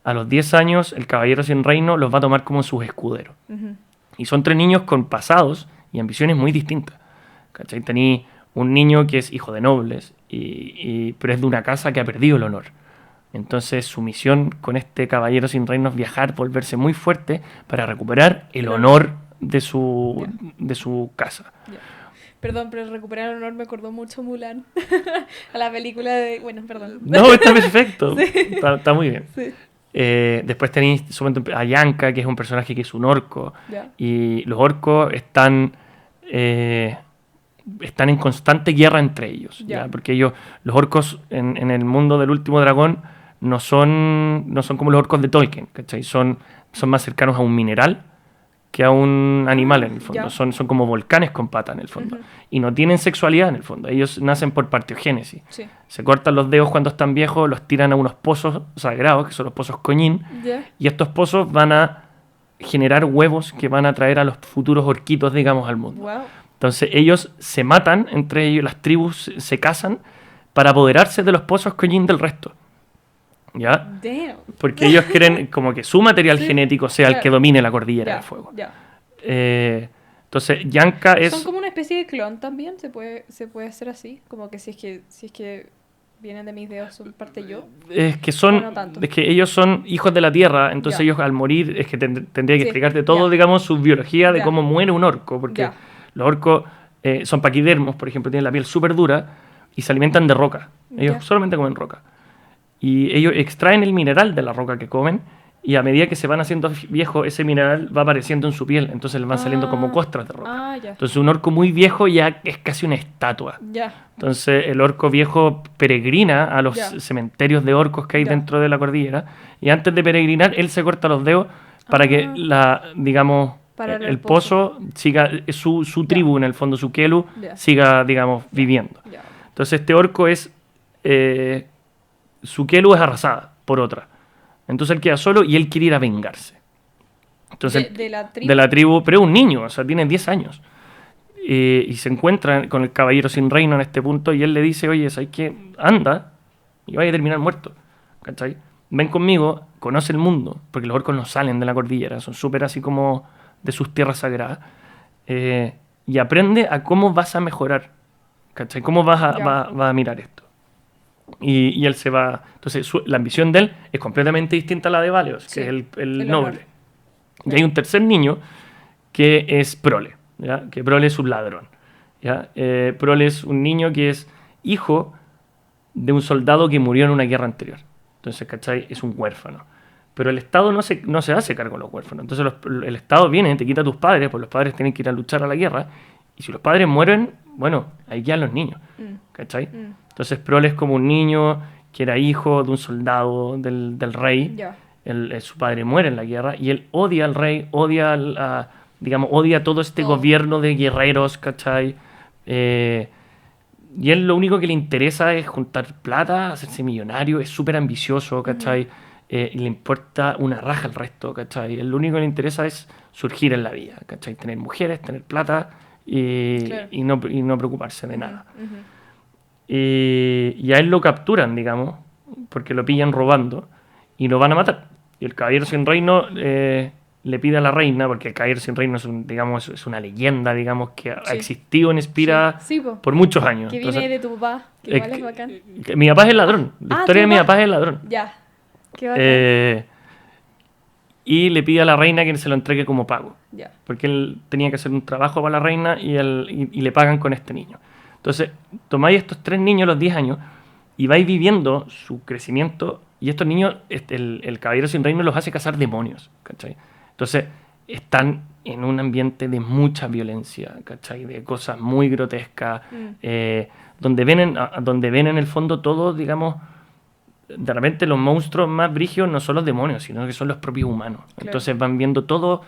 A los 10 años, el caballero sin reino los va a tomar como sus escuderos. Y son 3 niños con pasados y ambiciones muy distintas, ¿cachai? Tení un niño que es hijo de nobles, pero es de una casa que ha perdido el honor. Entonces su misión con este caballero sin reino es viajar, volverse muy fuerte para recuperar el honor de su casa. Perdón, pero recuperar el honor me acordó mucho Mulan. A la película de... Bueno, perdón. No, está perfecto. Sí. Está muy bien. Sí. Después tenéis a Yanka, que es un personaje que es un orco. Y los orcos están en constante guerra entre ellos. ¿Ya? Porque los orcos en el mundo del Último Dragón no son como los orcos de Tolkien, ¿cachai? Son más cercanos a un mineral que a un animal en el fondo. Son como volcanes con patas en el fondo. Y no tienen sexualidad en el fondo. Ellos nacen por partiogénesis. Sí. Se cortan los dedos cuando están viejos, los tiran a unos pozos sagrados, que son los pozos Coñín. Y estos pozos van a generar huevos que van a traer a los futuros orquitos, digamos, al mundo. Wow. Entonces ellos se matan entre ellos, las tribus se casan para apoderarse de los pozos Coñín del resto. ¿Ya? Damn. Porque ellos quieren como que su material genético sea el que domine la cordillera del fuego. Entonces, Yanka es... ¿Son como una especie de clon también? ¿Se puede hacer así? Como que si es que vienen de mis dedos, son parte yo. Es que ellos son hijos de la tierra, entonces ellos al morir, es que tendría que explicarte todo, digamos, su biología de cómo muere un orco, porque los orcos son paquidermos, por ejemplo, tienen la piel súper dura y se alimentan de roca. Ellos solamente comen roca. Y ellos extraen el mineral de la roca que comen y a medida que se van haciendo viejos, ese mineral va apareciendo en su piel, entonces le van saliendo como costras de roca. Entonces un orco muy viejo ya es casi una estatua. Entonces el orco viejo peregrina a los cementerios de orcos que hay dentro de la cordillera y antes de peregrinar él se corta los dedos para que el pozo siga, su tribu en el fondo, su Kelu, siga, digamos, viviendo. Entonces este orco es... su Kelu es arrasada por otra. Entonces él queda solo y él quiere ir a vengarse. Entonces, de la tribu. De la tribu, pero es un niño, o sea, tiene 10 años. y se encuentra con el caballero sin reino en este punto y él le dice, oye, ¿sabes qué? Anda y vaya a terminar muerto, ¿cachai? Ven conmigo, conoce el mundo, porque los orcos no salen de la cordillera, son súper así como de sus tierras sagradas, y aprende a cómo vas a mejorar, ¿cachai? ¿Cómo vas a mirar esto? Y él se va... Entonces, la ambición de él es completamente distinta a la de Valeos, que es el noble. Y hay un tercer niño que es Prole, ¿ya? Que Prole es un ladrón, ¿ya? Prole es un niño que es hijo de un soldado que murió en una guerra anterior. Entonces, ¿cachai? Es un huérfano. Pero el Estado no se hace cargo de los huérfanos. Entonces el Estado viene, te quita a tus padres, pues los padres tienen que ir a luchar a la guerra. Y si los padres mueren, bueno, ahí quedan los niños, ¿cachai? Entonces Prole es como un niño que era hijo de un soldado del rey. Su padre muere en la guerra y él odia al rey, odia todo este gobierno de guerreros, ¿cachai? Y él lo único que le interesa es juntar plata, hacerse millonario, es súper ambicioso, ¿cachai? Y le importa una raja al resto, ¿cachai? Él lo único que le interesa es surgir en la vida, ¿cachai? Tener mujeres, tener plata y no preocuparse de nada. Y a él lo capturan, digamos, porque lo pillan robando y lo van a matar. Y el caballero sin reino le pide a la reina, porque el caballero sin reino es una leyenda, digamos, que ha existido en Espira por muchos años. Que viene de tu papá, que igual es bacán. Mi papá es el ladrón. La historia de mi papá es el ladrón. Ya, qué bacán. Y le pide a la reina que se lo entregue como pago. Porque él tenía que hacer un trabajo para la reina y le pagan con este niño. Entonces, tomáis estos 3 niños a los 10 años y vais viviendo su crecimiento. Y estos niños, el caballero sin reino los hace cazar demonios, ¿cachai? Entonces, están en un ambiente de mucha violencia, ¿cachai? De cosas muy grotescas, donde ven en el fondo todo, digamos, de repente los monstruos más brígidos no son los demonios, sino que son los propios humanos. Claro. Entonces van viendo toda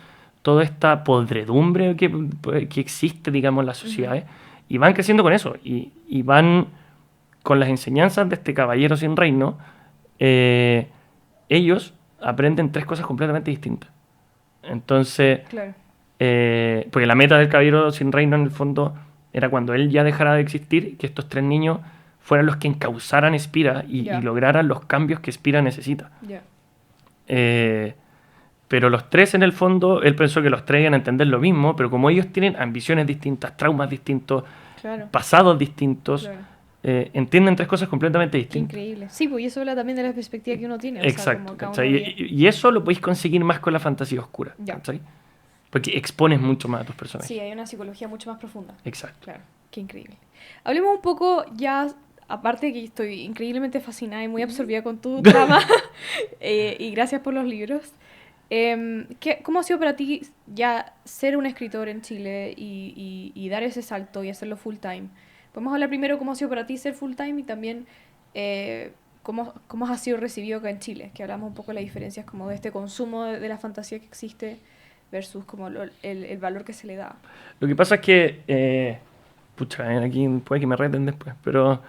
esta podredumbre que existe, digamos, en las sociedades, y van creciendo con eso, y van con las enseñanzas de este caballero sin reino. Ellos aprenden 3 cosas completamente distintas. Entonces, claro. Porque la meta del caballero sin reino en el fondo era cuando él ya dejara de existir, que estos 3 niños fueran los que encauzaran Espira y lograran los cambios que Espira necesita. Pero los 3 en el fondo, él pensó que los 3 iban a entender lo mismo, pero como ellos tienen ambiciones distintas, traumas distintos, pasados distintos, entienden 3 cosas completamente distintas. Qué increíble. Sí, pues y eso habla también de la perspectiva que uno tiene. Exacto. O sea, y eso lo podéis conseguir más con la fantasía oscura. ¿Cachai? Porque expones mucho más a tus personajes. Sí, hay una psicología mucho más profunda. Exacto. Claro, qué increíble. Hablemos un poco ya, aparte de que estoy increíblemente fascinada y muy absorbida con tu trama, y gracias por los libros. ¿Cómo ha sido para ti ya ser un escritor en Chile y dar ese salto y hacerlo full time? Podemos hablar primero cómo ha sido para ti ser full time y también cómo has sido recibido acá en Chile, que hablamos un poco de las diferencias como de este consumo de la fantasía que existe versus como el valor que se le da. Lo que pasa es que, aquí puede que me reten después, pero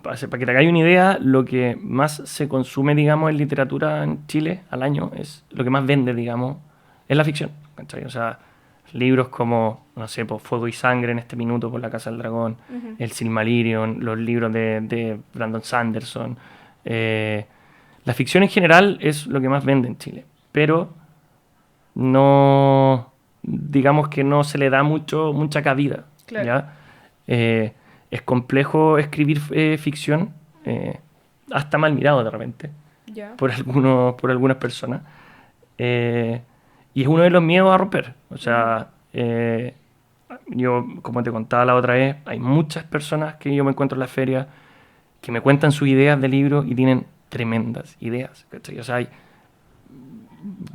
para que te hagáis una idea, lo que más se consume, digamos, en literatura en Chile al año, es lo que más vende, digamos, es la ficción, ¿cachai? O sea, libros como, no sé, pues, Fuego y Sangre en este minuto por La Casa del Dragón, El Silmarillion, los libros de Brandon Sanderson. La ficción en general es lo que más vende en Chile, pero no, digamos que no se le da mucha cabida. Claro. ¿Ya? Es complejo escribir ficción, hasta mal mirado de repente, por algunas personas. Y es uno de los miedos a romper. O sea, yo, como te contaba la otra vez, hay muchas personas que yo me encuentro en la feria que me cuentan sus ideas de libros y tienen tremendas ideas, ¿cachai? O sea, hay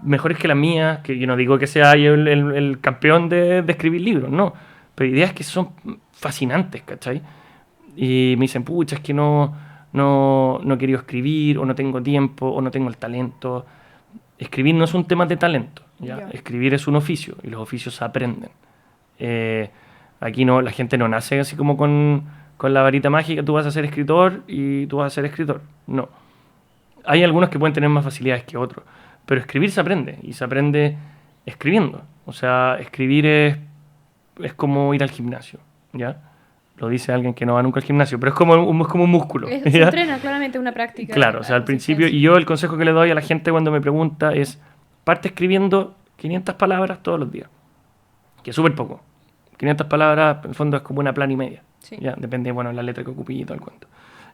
mejores que las mías, que yo no digo que sea yo el campeón de escribir libros, no, pero ideas que son fascinantes, ¿cachai? Y me dicen, pucha, es que no he querido escribir, o no tengo tiempo, o no tengo el talento. Escribir no es un tema de talento, ¿ya? Escribir es un oficio, y los oficios se aprenden. Aquí no, la gente no nace así como con la varita mágica, tú vas a ser escritor y tú vas a ser escritor. No. Hay algunos que pueden tener más facilidades que otros, pero escribir se aprende, y se aprende escribiendo. O sea, escribir es es como ir al gimnasio, ¿ya? Lo dice alguien que no va nunca al gimnasio, pero es como un músculo. Se ¿ya? entrena claramente una práctica. Claro, o sea, al principio, y yo el consejo que le doy a la gente cuando me pregunta es, parte escribiendo 500 palabras todos los días, que es súper poco. 500 palabras, en el fondo, es como una plana y media. Sí. ¿Ya? Depende, bueno, la letra que ocupé y todo el cuento.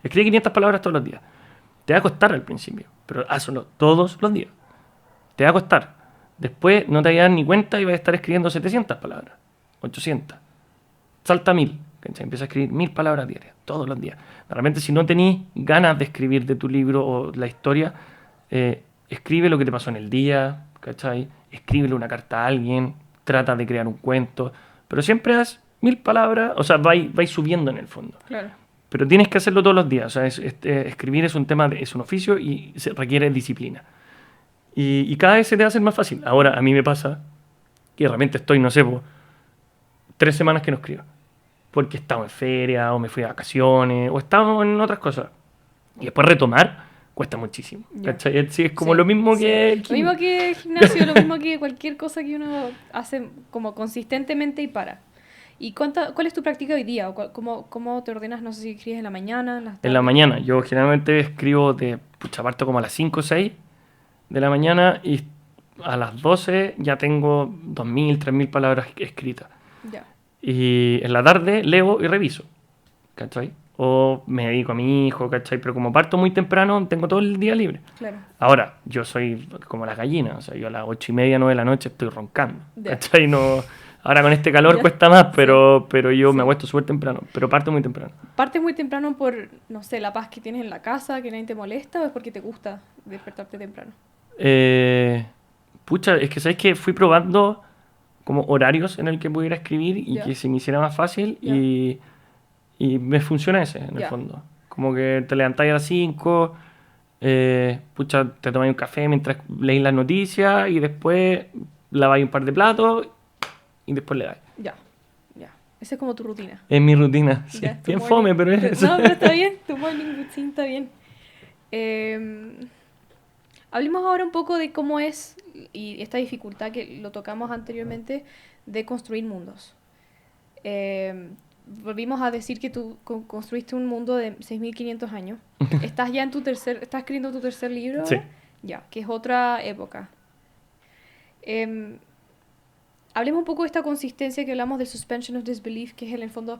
Escribe 500 palabras todos los días. Te va a costar al principio, pero hazlo todos los días. Te va a costar. Después no te vas a dar ni cuenta y vas a estar escribiendo 700 palabras, 800. Salta a 1000. Empieza a escribir 1000 palabras diarias, todos los días. De repente, si no tenés ganas de escribir de tu libro o la historia, escribe lo que te pasó en el día, ¿cachai? Escríbele una carta a alguien, trata de crear un cuento, pero siempre haz 1000 palabras, o sea, vais subiendo en el fondo. Claro. Pero tienes que hacerlo todos los días, o sea, escribir es un tema, es un oficio y se requiere disciplina. Y cada vez se te va a hacer más fácil. Ahora, a mí me pasa que realmente estoy, no sé, 3 semanas que no escribo. Porque he estado en feria, o me fui de vacaciones, o he estado en otras cosas. Y después retomar cuesta muchísimo. ¿Cachai? Sí, es como lo mismo que... Lo mismo que el gimnasio, lo mismo que cualquier cosa que uno hace como consistentemente y para. ¿Y cuál es tu práctica hoy día? ¿Cómo te ordenas? No sé si escribes en la mañana, en las tardes. En la mañana. Yo generalmente escribo parto como a las 5 o 6 de la mañana y a las 12 ya tengo 2.000, 3.000 palabras escritas. Ya. Y en la tarde leo y reviso, ¿cachai? O me dedico a mi hijo, ¿cachai? Pero como parto muy temprano, tengo todo el día libre. Claro. Ahora, yo soy como las gallinas, o sea, yo a las 8:30, 9 de la noche estoy roncando, ¿cachai? No, ahora con este calor cuesta más, pero yo me acuesto súper temprano, pero parto muy temprano. ¿Partes muy temprano por, no sé, la paz que tienes en la casa, que nadie te molesta, o es porque te gusta despertarte temprano? Pucha, es que sabes que fui probando como horarios en el que pudiera escribir y Ya. que se me hiciera más fácil y me funciona ese, en el fondo. Como que te levantáis a las 5, pucha, te tomáis un café mientras leís las noticias y después laváis un par de platos y después le dais. Ya. Esa es como tu rutina. Es mi rutina, sí. Ya, Bien fome, pero es eso. No, pero está bien, tu morning routine está bien. Hablemos ahora un poco de cómo es, y esta dificultad que lo tocamos anteriormente, de construir mundos. Volvimos a decir que tú construiste un mundo de 6.500 años. ¿Estás ya estás escribiendo tu tercer libro? Sí. Ya, que es otra época. Hablemos un poco de esta consistencia que hablamos de suspension of disbelief, que es en el fondo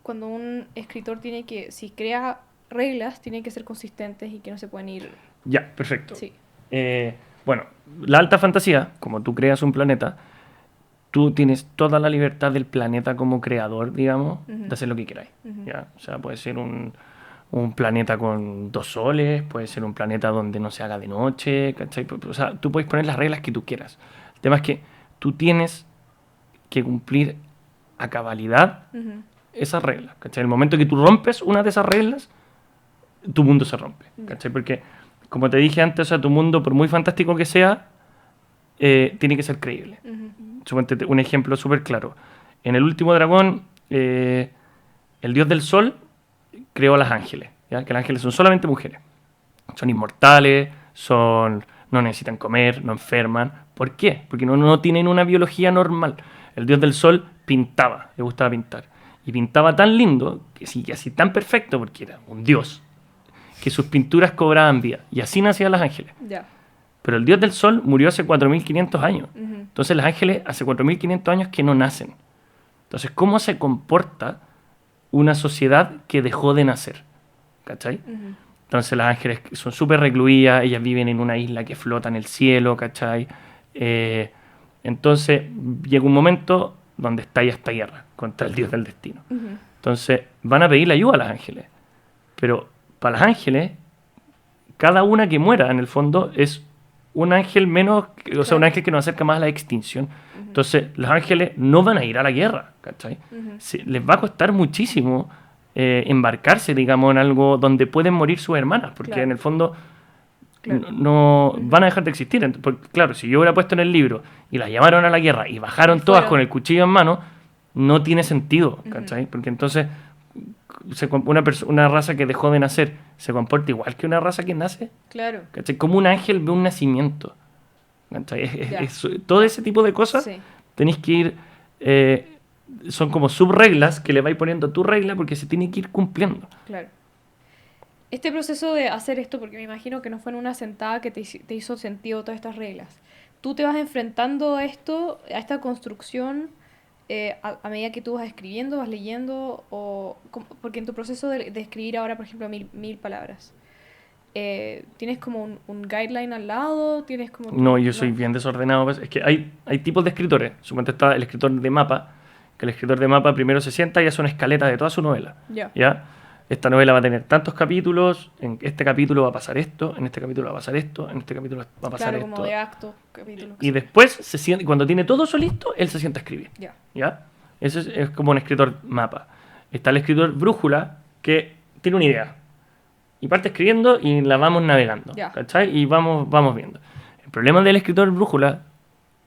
cuando un escritor si crea reglas, tienen que ser consistentes y que no se pueden ir. Ya, perfecto. Sí. Bueno, la alta fantasía, como tú creas un planeta, tú tienes toda la libertad del planeta como creador, digamos, de hacer lo que queráis. ¿Ya? O sea, puede ser un planeta con 2 soles, puede ser un planeta donde no se haga de noche, ¿cachai? O sea, tú puedes poner las reglas que tú quieras. El tema es que tú tienes que cumplir a cabalidad esas reglas, ¿cachai? El momento que tú rompes una de esas reglas, tu mundo se rompe, ¿cachai? Porque, como te dije antes, o sea, tu mundo, por muy fantástico que sea, tiene que ser creíble. Suponte un ejemplo súper claro. En El último dragón, el dios del sol creó a los ángeles, ¿ya? Que los ángeles son solamente mujeres. Son inmortales, no necesitan comer, no enferman. ¿Por qué? Porque no tienen una biología normal. El dios del sol pintaba, le gustaba pintar. Y pintaba tan lindo, que así tan perfecto, porque era un dios, que sus pinturas cobraban vida. Y así nacían los ángeles. Ya. Pero el dios del sol murió hace 4.500 años. Entonces los ángeles hace 4.500 años que no nacen. Entonces, ¿cómo se comporta una sociedad que dejó de nacer? ¿Cachai? Entonces las ángeles son súper recluidas, ellas viven en una isla que flota en el cielo, ¿cachai? Entonces llega un momento donde estalla esta guerra contra el dios del destino. Entonces van a pedirle ayuda a las ángeles. Pero para las ángeles, cada una que muera, en el fondo, es un ángel menos, o sea, un ángel que nos acerca más a la extinción. Entonces, los ángeles no van a ir a la guerra, ¿cachai? Les va a costar muchísimo embarcarse, digamos, en algo donde pueden morir sus hermanas, porque en el fondo no van a dejar de existir. Porque, claro, si yo hubiera puesto en el libro y las llamaron a la guerra y bajaron todas con el cuchillo en mano, no tiene sentido, ¿cachai? Porque entonces una raza que dejó de nacer se comporta igual que una raza que nace. Claro. ¿Cachai? Como un ángel ve un nacimiento. ¿Cachai? Todo ese tipo de cosas tenéis que ir son como subreglas que le vais poniendo a tu regla porque se tiene que ir cumpliendo. Claro. Este proceso de hacer esto, porque me imagino que no fue en una sentada que te hizo sentido todas estas reglas. Tú te vas enfrentando a esto, a esta construcción, a medida que tú vas escribiendo, vas leyendo, porque en tu proceso de escribir ahora, por ejemplo, 1000 palabras, ¿tienes como un guideline al lado? ¿Tienes como No, yo soy bien desordenado. Pues. Es que hay tipos de escritores. Suponte está el escritor de mapa, que el escritor de mapa primero se sienta y hace una escaleta de toda su novela. ¿Ya? Esta novela va a tener tantos capítulos, en este capítulo va a pasar esto, en este capítulo va a pasar esto, en este capítulo va a pasar esto. Como de acto, capítulo. Y después, se siente, cuando tiene todo eso listo, él se sienta a escribir. ¿Ya? Eso es como un escritor mapa. Está el escritor brújula, que tiene una idea. Y parte escribiendo y la vamos navegando. ¿Cachai? Y vamos viendo. El problema del escritor brújula,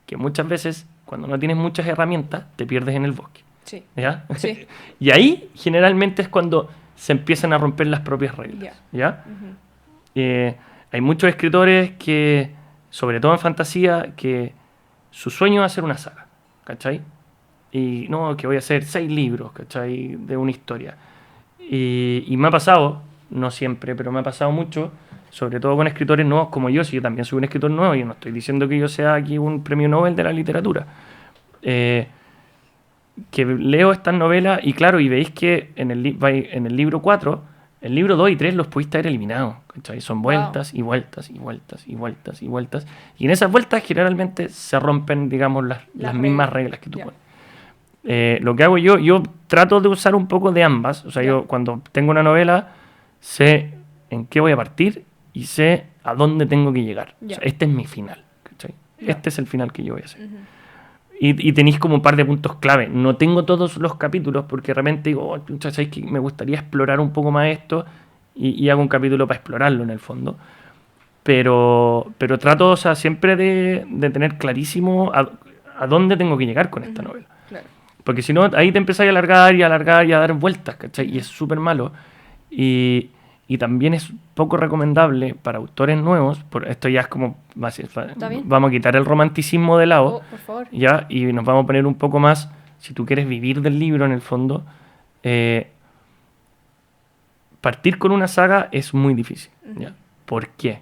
que muchas veces, cuando no tienes muchas herramientas, te pierdes en el bosque. Sí. ¿Ya? Sí. Y ahí, generalmente, es cuando se empiezan a romper las propias reglas. ¿Ya? Hay muchos escritores que, sobre todo en fantasía, que su sueño es hacer una saga. ¿Cachai? Y no, que voy a hacer 6 libros, ¿cachai? De una historia. Y me ha pasado, no siempre, pero me ha pasado mucho, sobre todo con escritores nuevos como yo, si yo también soy un escritor nuevo, y no estoy diciendo que yo sea aquí un premio Nobel de la literatura. Que leo estas novelas y claro, y veis que en el libro 4, el libro 2 y 3 los pudiste haber eliminado, ¿cachai? Son vueltas y vueltas y vueltas y vueltas y vueltas. Y en esas vueltas generalmente se rompen, digamos, las mismas reglas que tú pones. Lo que hago yo trato de usar un poco de ambas. O sea, yo cuando tengo una novela sé en qué voy a partir y sé a dónde tengo que llegar. O sea, este es mi final, ¿cachai? Este es el final que yo voy a hacer. Y tenéis como un par de puntos clave. No tengo todos los capítulos porque realmente digo, ¿sabes qué? Me gustaría explorar un poco más esto y hago un capítulo para explorarlo en el fondo. Pero trato, o sea, siempre de tener clarísimo a dónde tengo que llegar con esta novela. Claro. Porque si no, ahí te empiezas a alargar y a dar vueltas, ¿cachai? Y es súper malo. Y también es poco recomendable para autores nuevos, esto ya es como, vamos a quitar el romanticismo de lado, por favor. ¿ya? Y nos vamos a poner un poco más, si tú quieres vivir del libro en el fondo, partir con una saga es muy difícil, ¿ya? ¿Por qué?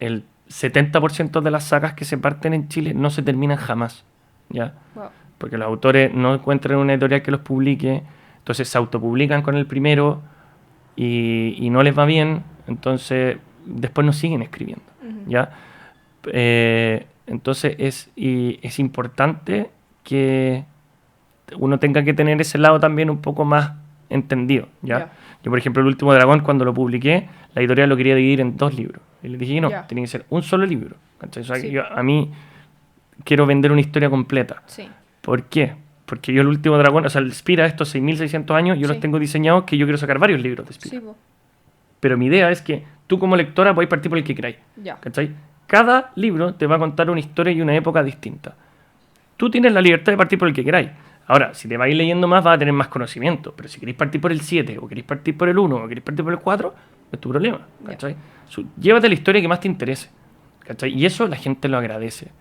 El 70% de las sagas que se parten en Chile no se terminan jamás, ¿ya? Wow. Porque los autores no encuentran una editorial que los publique, entonces se autopublican con el primero y no les va bien, entonces después no siguen escribiendo, ¿ya? Entonces es importante que uno tenga que tener ese lado también un poco más entendido, ¿ya? Yo, por ejemplo, El Último Dragón, cuando lo publiqué, la editorial lo quería dividir en 2 libros. Y le dije que no, tenía que ser un solo libro. O sea, yo, a mí quiero vender una historia completa. Sí. ¿Por qué? Porque yo El Último Dragón, o sea, el Spira, estos 6.600 años, yo los tengo diseñados que yo quiero sacar varios libros de Spira. Sí, pero mi idea es que tú como lectora podés partir por el que queráis. ¿Cachai? Cada libro te va a contar una historia y una época distinta. Tú tienes la libertad de partir por el que queráis. Ahora, si te vais leyendo más, vas a tener más conocimiento. Pero si queréis partir por el 7, o queréis partir por el 1, o queréis partir por el 4, es tu problema. ¿Cachai? Llévate la historia que más te interese. ¿Cachai? Y eso la gente lo agradece.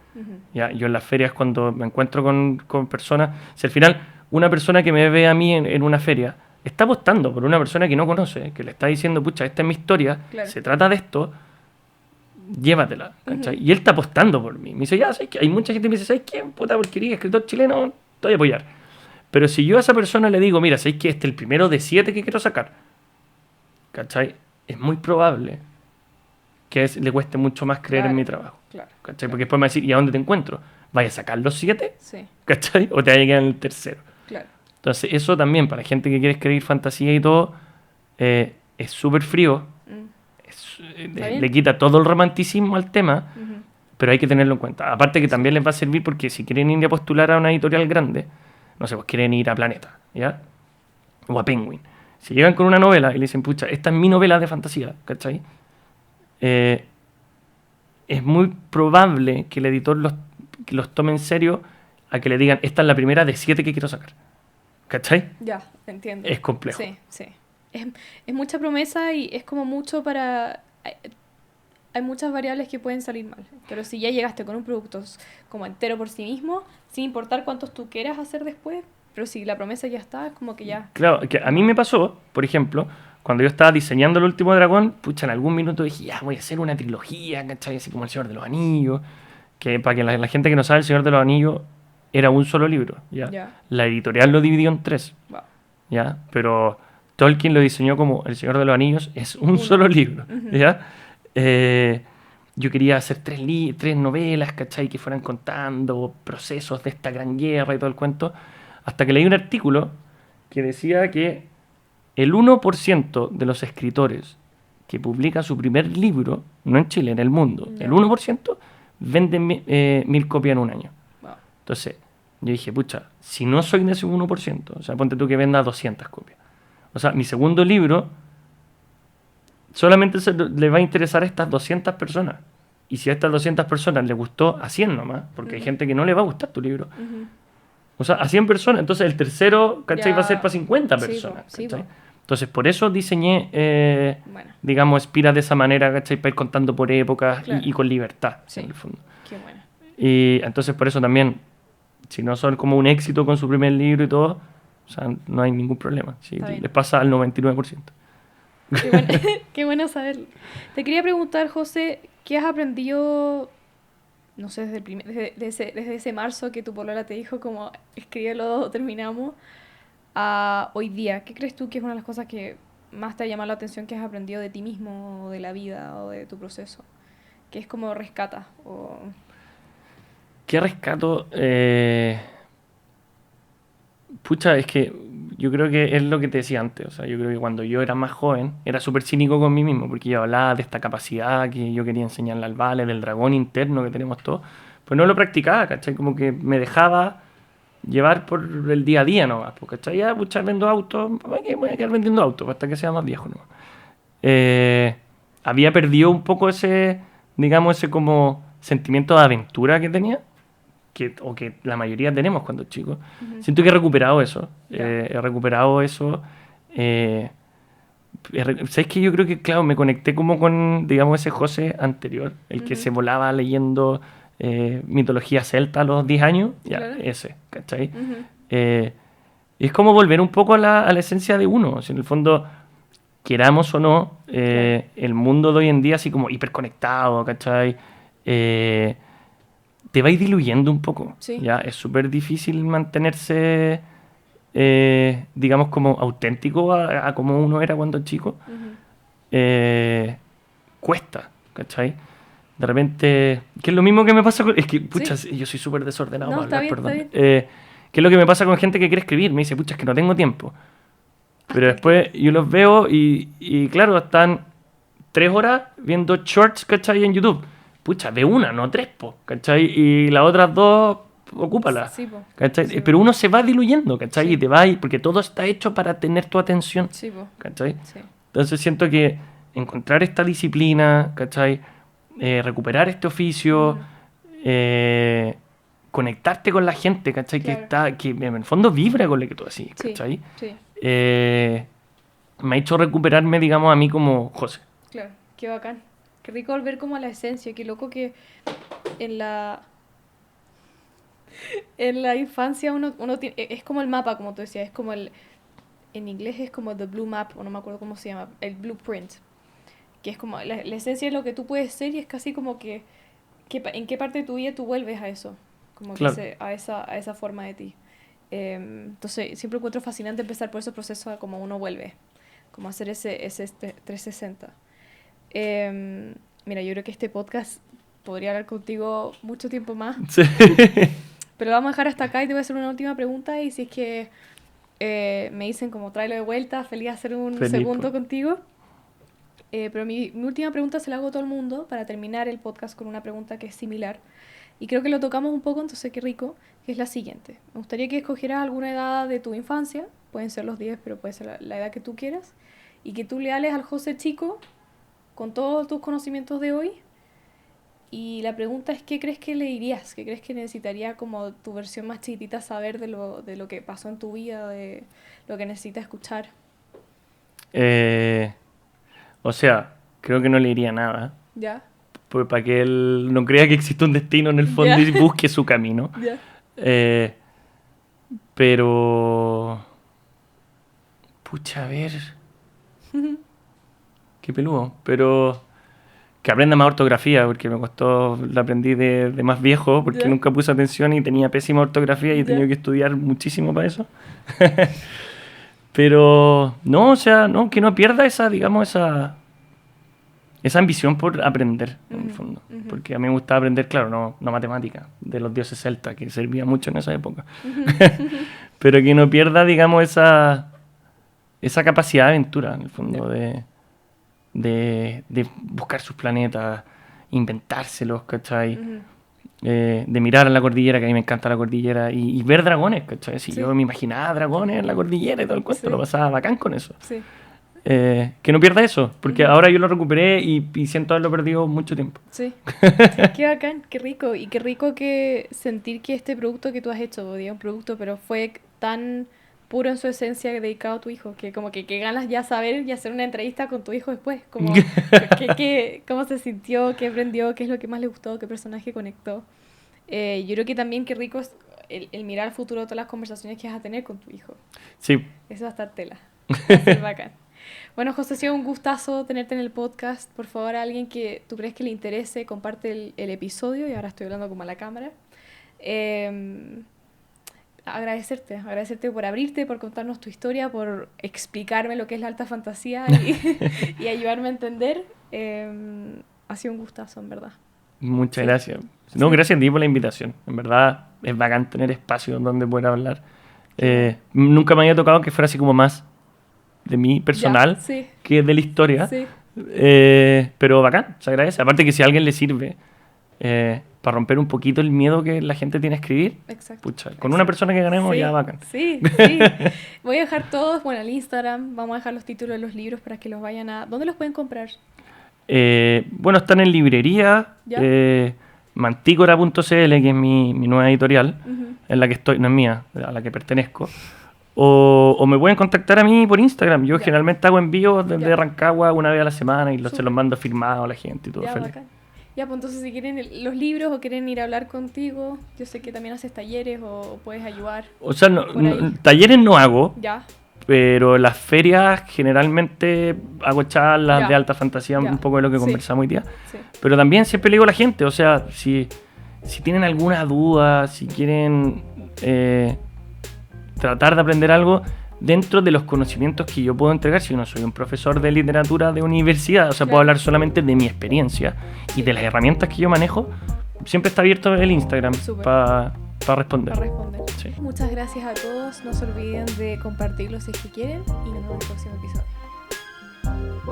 ¿Ya? Yo en las ferias, cuando me encuentro con personas, si al final una persona que me ve a mí en una feria está apostando por una persona que no conoce, que le está diciendo, pucha, esta es mi historia, se trata de esto, llévatela. ¿Cachai? Y él está apostando por mí. Me dice, ya, ¿sabes qué? Hay mucha gente que me dice, ¿sabes qué? Puta porquería, escritor chileno, te voy a apoyar. Pero si yo a esa persona le digo, mira, ¿sabes qué? Este es el primero de 7 que quiero sacar, ¿cachai? Es muy probable que le cueste mucho más creer en mi trabajo. ¿Cachai? Porque después me va a decir, ¿y a dónde te encuentro? ¿Vaya a sacar los 7? Sí. ¿Cachai? ¿O te vaya a quedar en el tercero? Claro. Entonces, eso también, para la gente que quiere escribir fantasía y todo, es súper frío. Le quita todo el romanticismo al tema, pero hay que tenerlo en cuenta. Aparte que también les va a servir porque si quieren ir a postular a una editorial grande, no sé, pues quieren ir a Planeta, ¿ya? O a Penguin. Si llegan con una novela y le dicen, pucha, esta es mi novela de fantasía, ¿cachai? Es muy probable que el editor los tome en serio a que le digan, esta es la primera de 7 que quiero sacar. ¿Cachai? Ya, entiendo. Es complejo. Sí, sí. Es mucha promesa y es como mucho para... Hay muchas variables que pueden salir mal. Pero si ya llegaste con un producto como entero por sí mismo, sin importar cuántos tú quieras hacer después, Pero si la promesa ya está, es como que ya... Claro, que a mí me pasó, por ejemplo, cuando yo estaba diseñando El Último Dragón, pucha, en algún minuto dije, ya, voy a hacer una trilogía, ¿cachai? Así como El Señor de los Anillos, que para que la gente que no sabe, El Señor de los Anillos era un solo libro, ¿ya? Ya. La editorial lo dividió en 3, Wow. ¿ya? Pero Tolkien lo diseñó como El Señor de los Anillos es un Uno. solo libro, Ujú. ¿ya? Yo quería hacer 3 novelas, ¿cachai? Que fueran contando procesos de esta gran guerra y todo el cuento, hasta que leí un artículo que decía que el 1% de los escritores que publica su primer libro, no en Chile, en el mundo, Ya. el 1% venden 1000 copias en un año. Wow. Entonces, yo dije, pucha, si no soy de ese 1%, o sea, ponte tú que venda 200 copias. O sea, mi segundo libro solamente le va a interesar a estas 200 personas. Y si a estas 200 personas le gustó a 100 nomás, porque hay Ujú. gente que no le va a gustar tu libro. Ujú. O sea, a 100 personas, entonces el tercero, ¿cachai? Ya. Va a ser para 50 Sí, po, personas, sí, ¿cachai? po. Entonces, por eso diseñé, Bueno, digamos, Espiras de esa manera, ¿cachai? Para ir contando por épocas Claro. y con libertad, Sí. en el fondo. qué bueno. Y entonces, por eso también, si no son como un éxito con su primer libro y todo, o sea, no hay ningún problema. ¿Sí? Está bien. Les pasa al 99%. Qué bueno, qué bueno saberlo. Te quería preguntar, José, ¿qué has aprendido, no sé, desde ese marzo que tu polola te dijo como escríbelo, terminamos, a hoy día? ¿Qué crees tú que es una de las cosas que más te ha llamado la atención que has aprendido de ti mismo, o de la vida, o de tu proceso? ¿Qué es como rescata? O... ¿Qué rescato? Pucha, es que yo creo que es lo que te decía antes. O sea, yo creo que cuando yo era más joven, era súper cínico con mí mismo, porque yo hablaba de esta capacidad que yo quería enseñarle al Vale, del dragón interno que tenemos todos. Pues no lo practicaba, ¿cachai? Como que me dejaba llevar por el día a día nomás. Pues, ¿cachai? Ya, pucha, vendo autos, voy a quedar vendiendo autos hasta que sea más viejo nomás. Había perdido un poco ese, digamos, ese como sentimiento de aventura que tenía, o que la mayoría tenemos cuando chicos. Ujú. Siento que he recuperado eso. Ya. He recuperado eso. ¿Sabes qué? Yo creo que, claro, me conecté como con, digamos, ese José anterior, el que Ujú. se volaba leyendo mitología celta a los 10 años. Ya, Claro. ese, ¿cachai? Ujú. Y es como volver un poco a la esencia de uno. O sea, en el fondo, queramos o no, el mundo de hoy en día, así como hiperconectado, ¿cachai? Te vais diluyendo un poco. Sí. ¿Ya? Es súper difícil mantenerse, digamos, como auténtico a como uno era cuando chico. Ujú. Cuesta, ¿cachai? De repente, que es lo mismo que me pasa con... Es que, pucha, yo soy súper desordenado No, para está hablar, bien, perdón. está bien. Que es lo que me pasa con gente que quiere escribir. Me dice, pucha, es que no tengo tiempo. Pero Hasta después yo los veo y claro, están 3 horas viendo shorts, ¿cachai? En YouTube. Pucha, ve una, no 3, po, ¿cachai? Y las otras 2, ocúpalas. Sí, po. ¿Cachai? Sí, po. Pero uno se va diluyendo, ¿cachai? Sí. Y te va porque todo está hecho para tener tu atención, Sí, po. ¿cachai? Sí. Entonces siento que encontrar esta disciplina, ¿cachai? Recuperar este oficio, Ujú. conectarte con la gente, ¿cachai? Claro. Que en el fondo vibra con lo que tú decís, Sí, ¿cachai? sí, Me ha hecho recuperarme, digamos, a mí como José. claro. Qué bacán. Qué rico volver como a la esencia. Qué loco que en la en la infancia uno tiene, es como el mapa, como tú decías, es como el, en inglés es como the blue map, o no me acuerdo cómo se llama, el blueprint, que es como la esencia de lo que tú puedes ser y es casi como que, en qué parte de tu vida tú vuelves a eso, como Claro. que a esa forma de ti. Entonces siempre encuentro fascinante empezar por ese proceso a como uno vuelve, como hacer ese 360. Mira, yo creo que este podcast podría hablar contigo mucho tiempo más, Sí. pero lo vamos a dejar hasta acá y te voy a hacer una última pregunta y si es que me dicen como tráelo de vuelta, feliz de hacer un Feliz, segundo po. contigo. Pero mi última pregunta se la hago a todo el mundo para terminar el podcast con una pregunta que es similar. Y creo que lo tocamos un poco, entonces qué rico, que es la siguiente. Me gustaría que escogieras alguna edad de tu infancia, pueden ser los 10, pero puede ser la edad que tú quieras, y que tú le hables al José chico con todos tus conocimientos de hoy. Y la pregunta es, ¿qué crees que le dirías? ¿Qué crees que necesitaría como tu versión más chiquitita saber de lo que pasó en tu vida, de lo que necesita escuchar? O sea, creo que no le diría nada. ¿Ya? Pues para que él no crea que existe un destino en el fondo Ya. y busque su camino. ¿Ya? Eh, Pero... Pucha, a ver... Qué peludo. Pero... Que aprenda más ortografía, porque me costó... La aprendí de más viejo, porque Ya. nunca puse atención y tenía pésima ortografía y he Ya. tenido que estudiar muchísimo para eso. Pero... No, o sea, no, que no pierda esa, digamos, esa ambición por aprender, en el Ujú, fondo. ujú. Porque a mí me gustaba aprender, claro, no matemática, de los dioses celtas, que servía mucho en esa época. Pero que no pierda, digamos, esa capacidad de aventura, en el fondo, de buscar sus planetas, inventárselos, ¿cachai? Ujú. De mirar a la cordillera, que a mí me encanta la cordillera, y ver dragones, ¿cachai? Si Sí. yo me imaginaba dragones en la cordillera y todo el cuento, Sí. lo pasaba bacán con eso. Sí. Que no pierda eso, porque Ujú. ahora yo lo recuperé y siento haberlo perdido mucho tiempo. Sí. Qué bacán, qué rico. Y qué rico que sentir que este producto que tú has hecho, diga un producto, pero fue tan puro en su esencia dedicado a tu hijo, que como que ganas ya saber y hacer una entrevista con tu hijo después, como cómo se sintió, qué aprendió, qué es lo que más le gustó, qué personaje conectó. Yo creo que también qué rico es el mirar al futuro todas las conversaciones que vas a tener con tu hijo. Sí, Eso va a estar tela. Va a ser bacán. Bueno, José, ha sido un gustazo tenerte en el podcast. Por favor, a alguien que tú crees que le interese, comparte el episodio. Y ahora estoy hablando como a la cámara. Agradecerte por abrirte, por contarnos tu historia, por explicarme lo que es la alta fantasía y ayudarme a entender. Ha sido un gustazo, en verdad. muchas Sí. gracias. No, Sí. gracias a ti por la invitación. En verdad es bacán tener espacio donde poder hablar. Nunca me había tocado que fuera así como más de mí personal Ya, sí, que de la historia. sí. Pero bacán, se agradece. Aparte que si a alguien le sirve para romper un poquito el miedo que la gente tiene a escribir, Exacto. pucha, con una persona que ganemos Sí, ya bacán. Sí, sí. Voy a dejar todos, bueno, el Instagram, vamos a dejar los títulos de los libros para que los vayan a... ¿Dónde los pueden comprar? Bueno, están en librería, ¿Ya? manticora.cl, que es mi nueva editorial, Ujú. en la que estoy, no es mía, a la que pertenezco. O me pueden contactar a mí por Instagram. Yo Ya. generalmente hago envíos desde Ya. Rancagua una vez a la semana y se Súper. los mando firmados a la gente y todo Ya, feliz. bacán. Ya, pues entonces si quieren los libros o quieren ir a hablar contigo, yo sé que también haces talleres o puedes ayudar. O sea, Por ahí. talleres no hago, Ya, pero las ferias generalmente hago charlas Ya. de alta fantasía, Ya. un poco de lo que Sí. conversamos hoy día. sí. Pero también siempre le digo a la gente, o sea, si tienen alguna duda, si quieren tratar de aprender algo dentro de los conocimientos que yo puedo entregar, si yo no soy un profesor de literatura de universidad, o sea, puedo Claro. hablar solamente de mi experiencia y de las herramientas que yo manejo, siempre está abierto el Instagram Súper. para responder. Para responder. Sí. Muchas gracias a todos. No se olviden de compartirlo si es que quieren y nos vemos en el próximo episodio.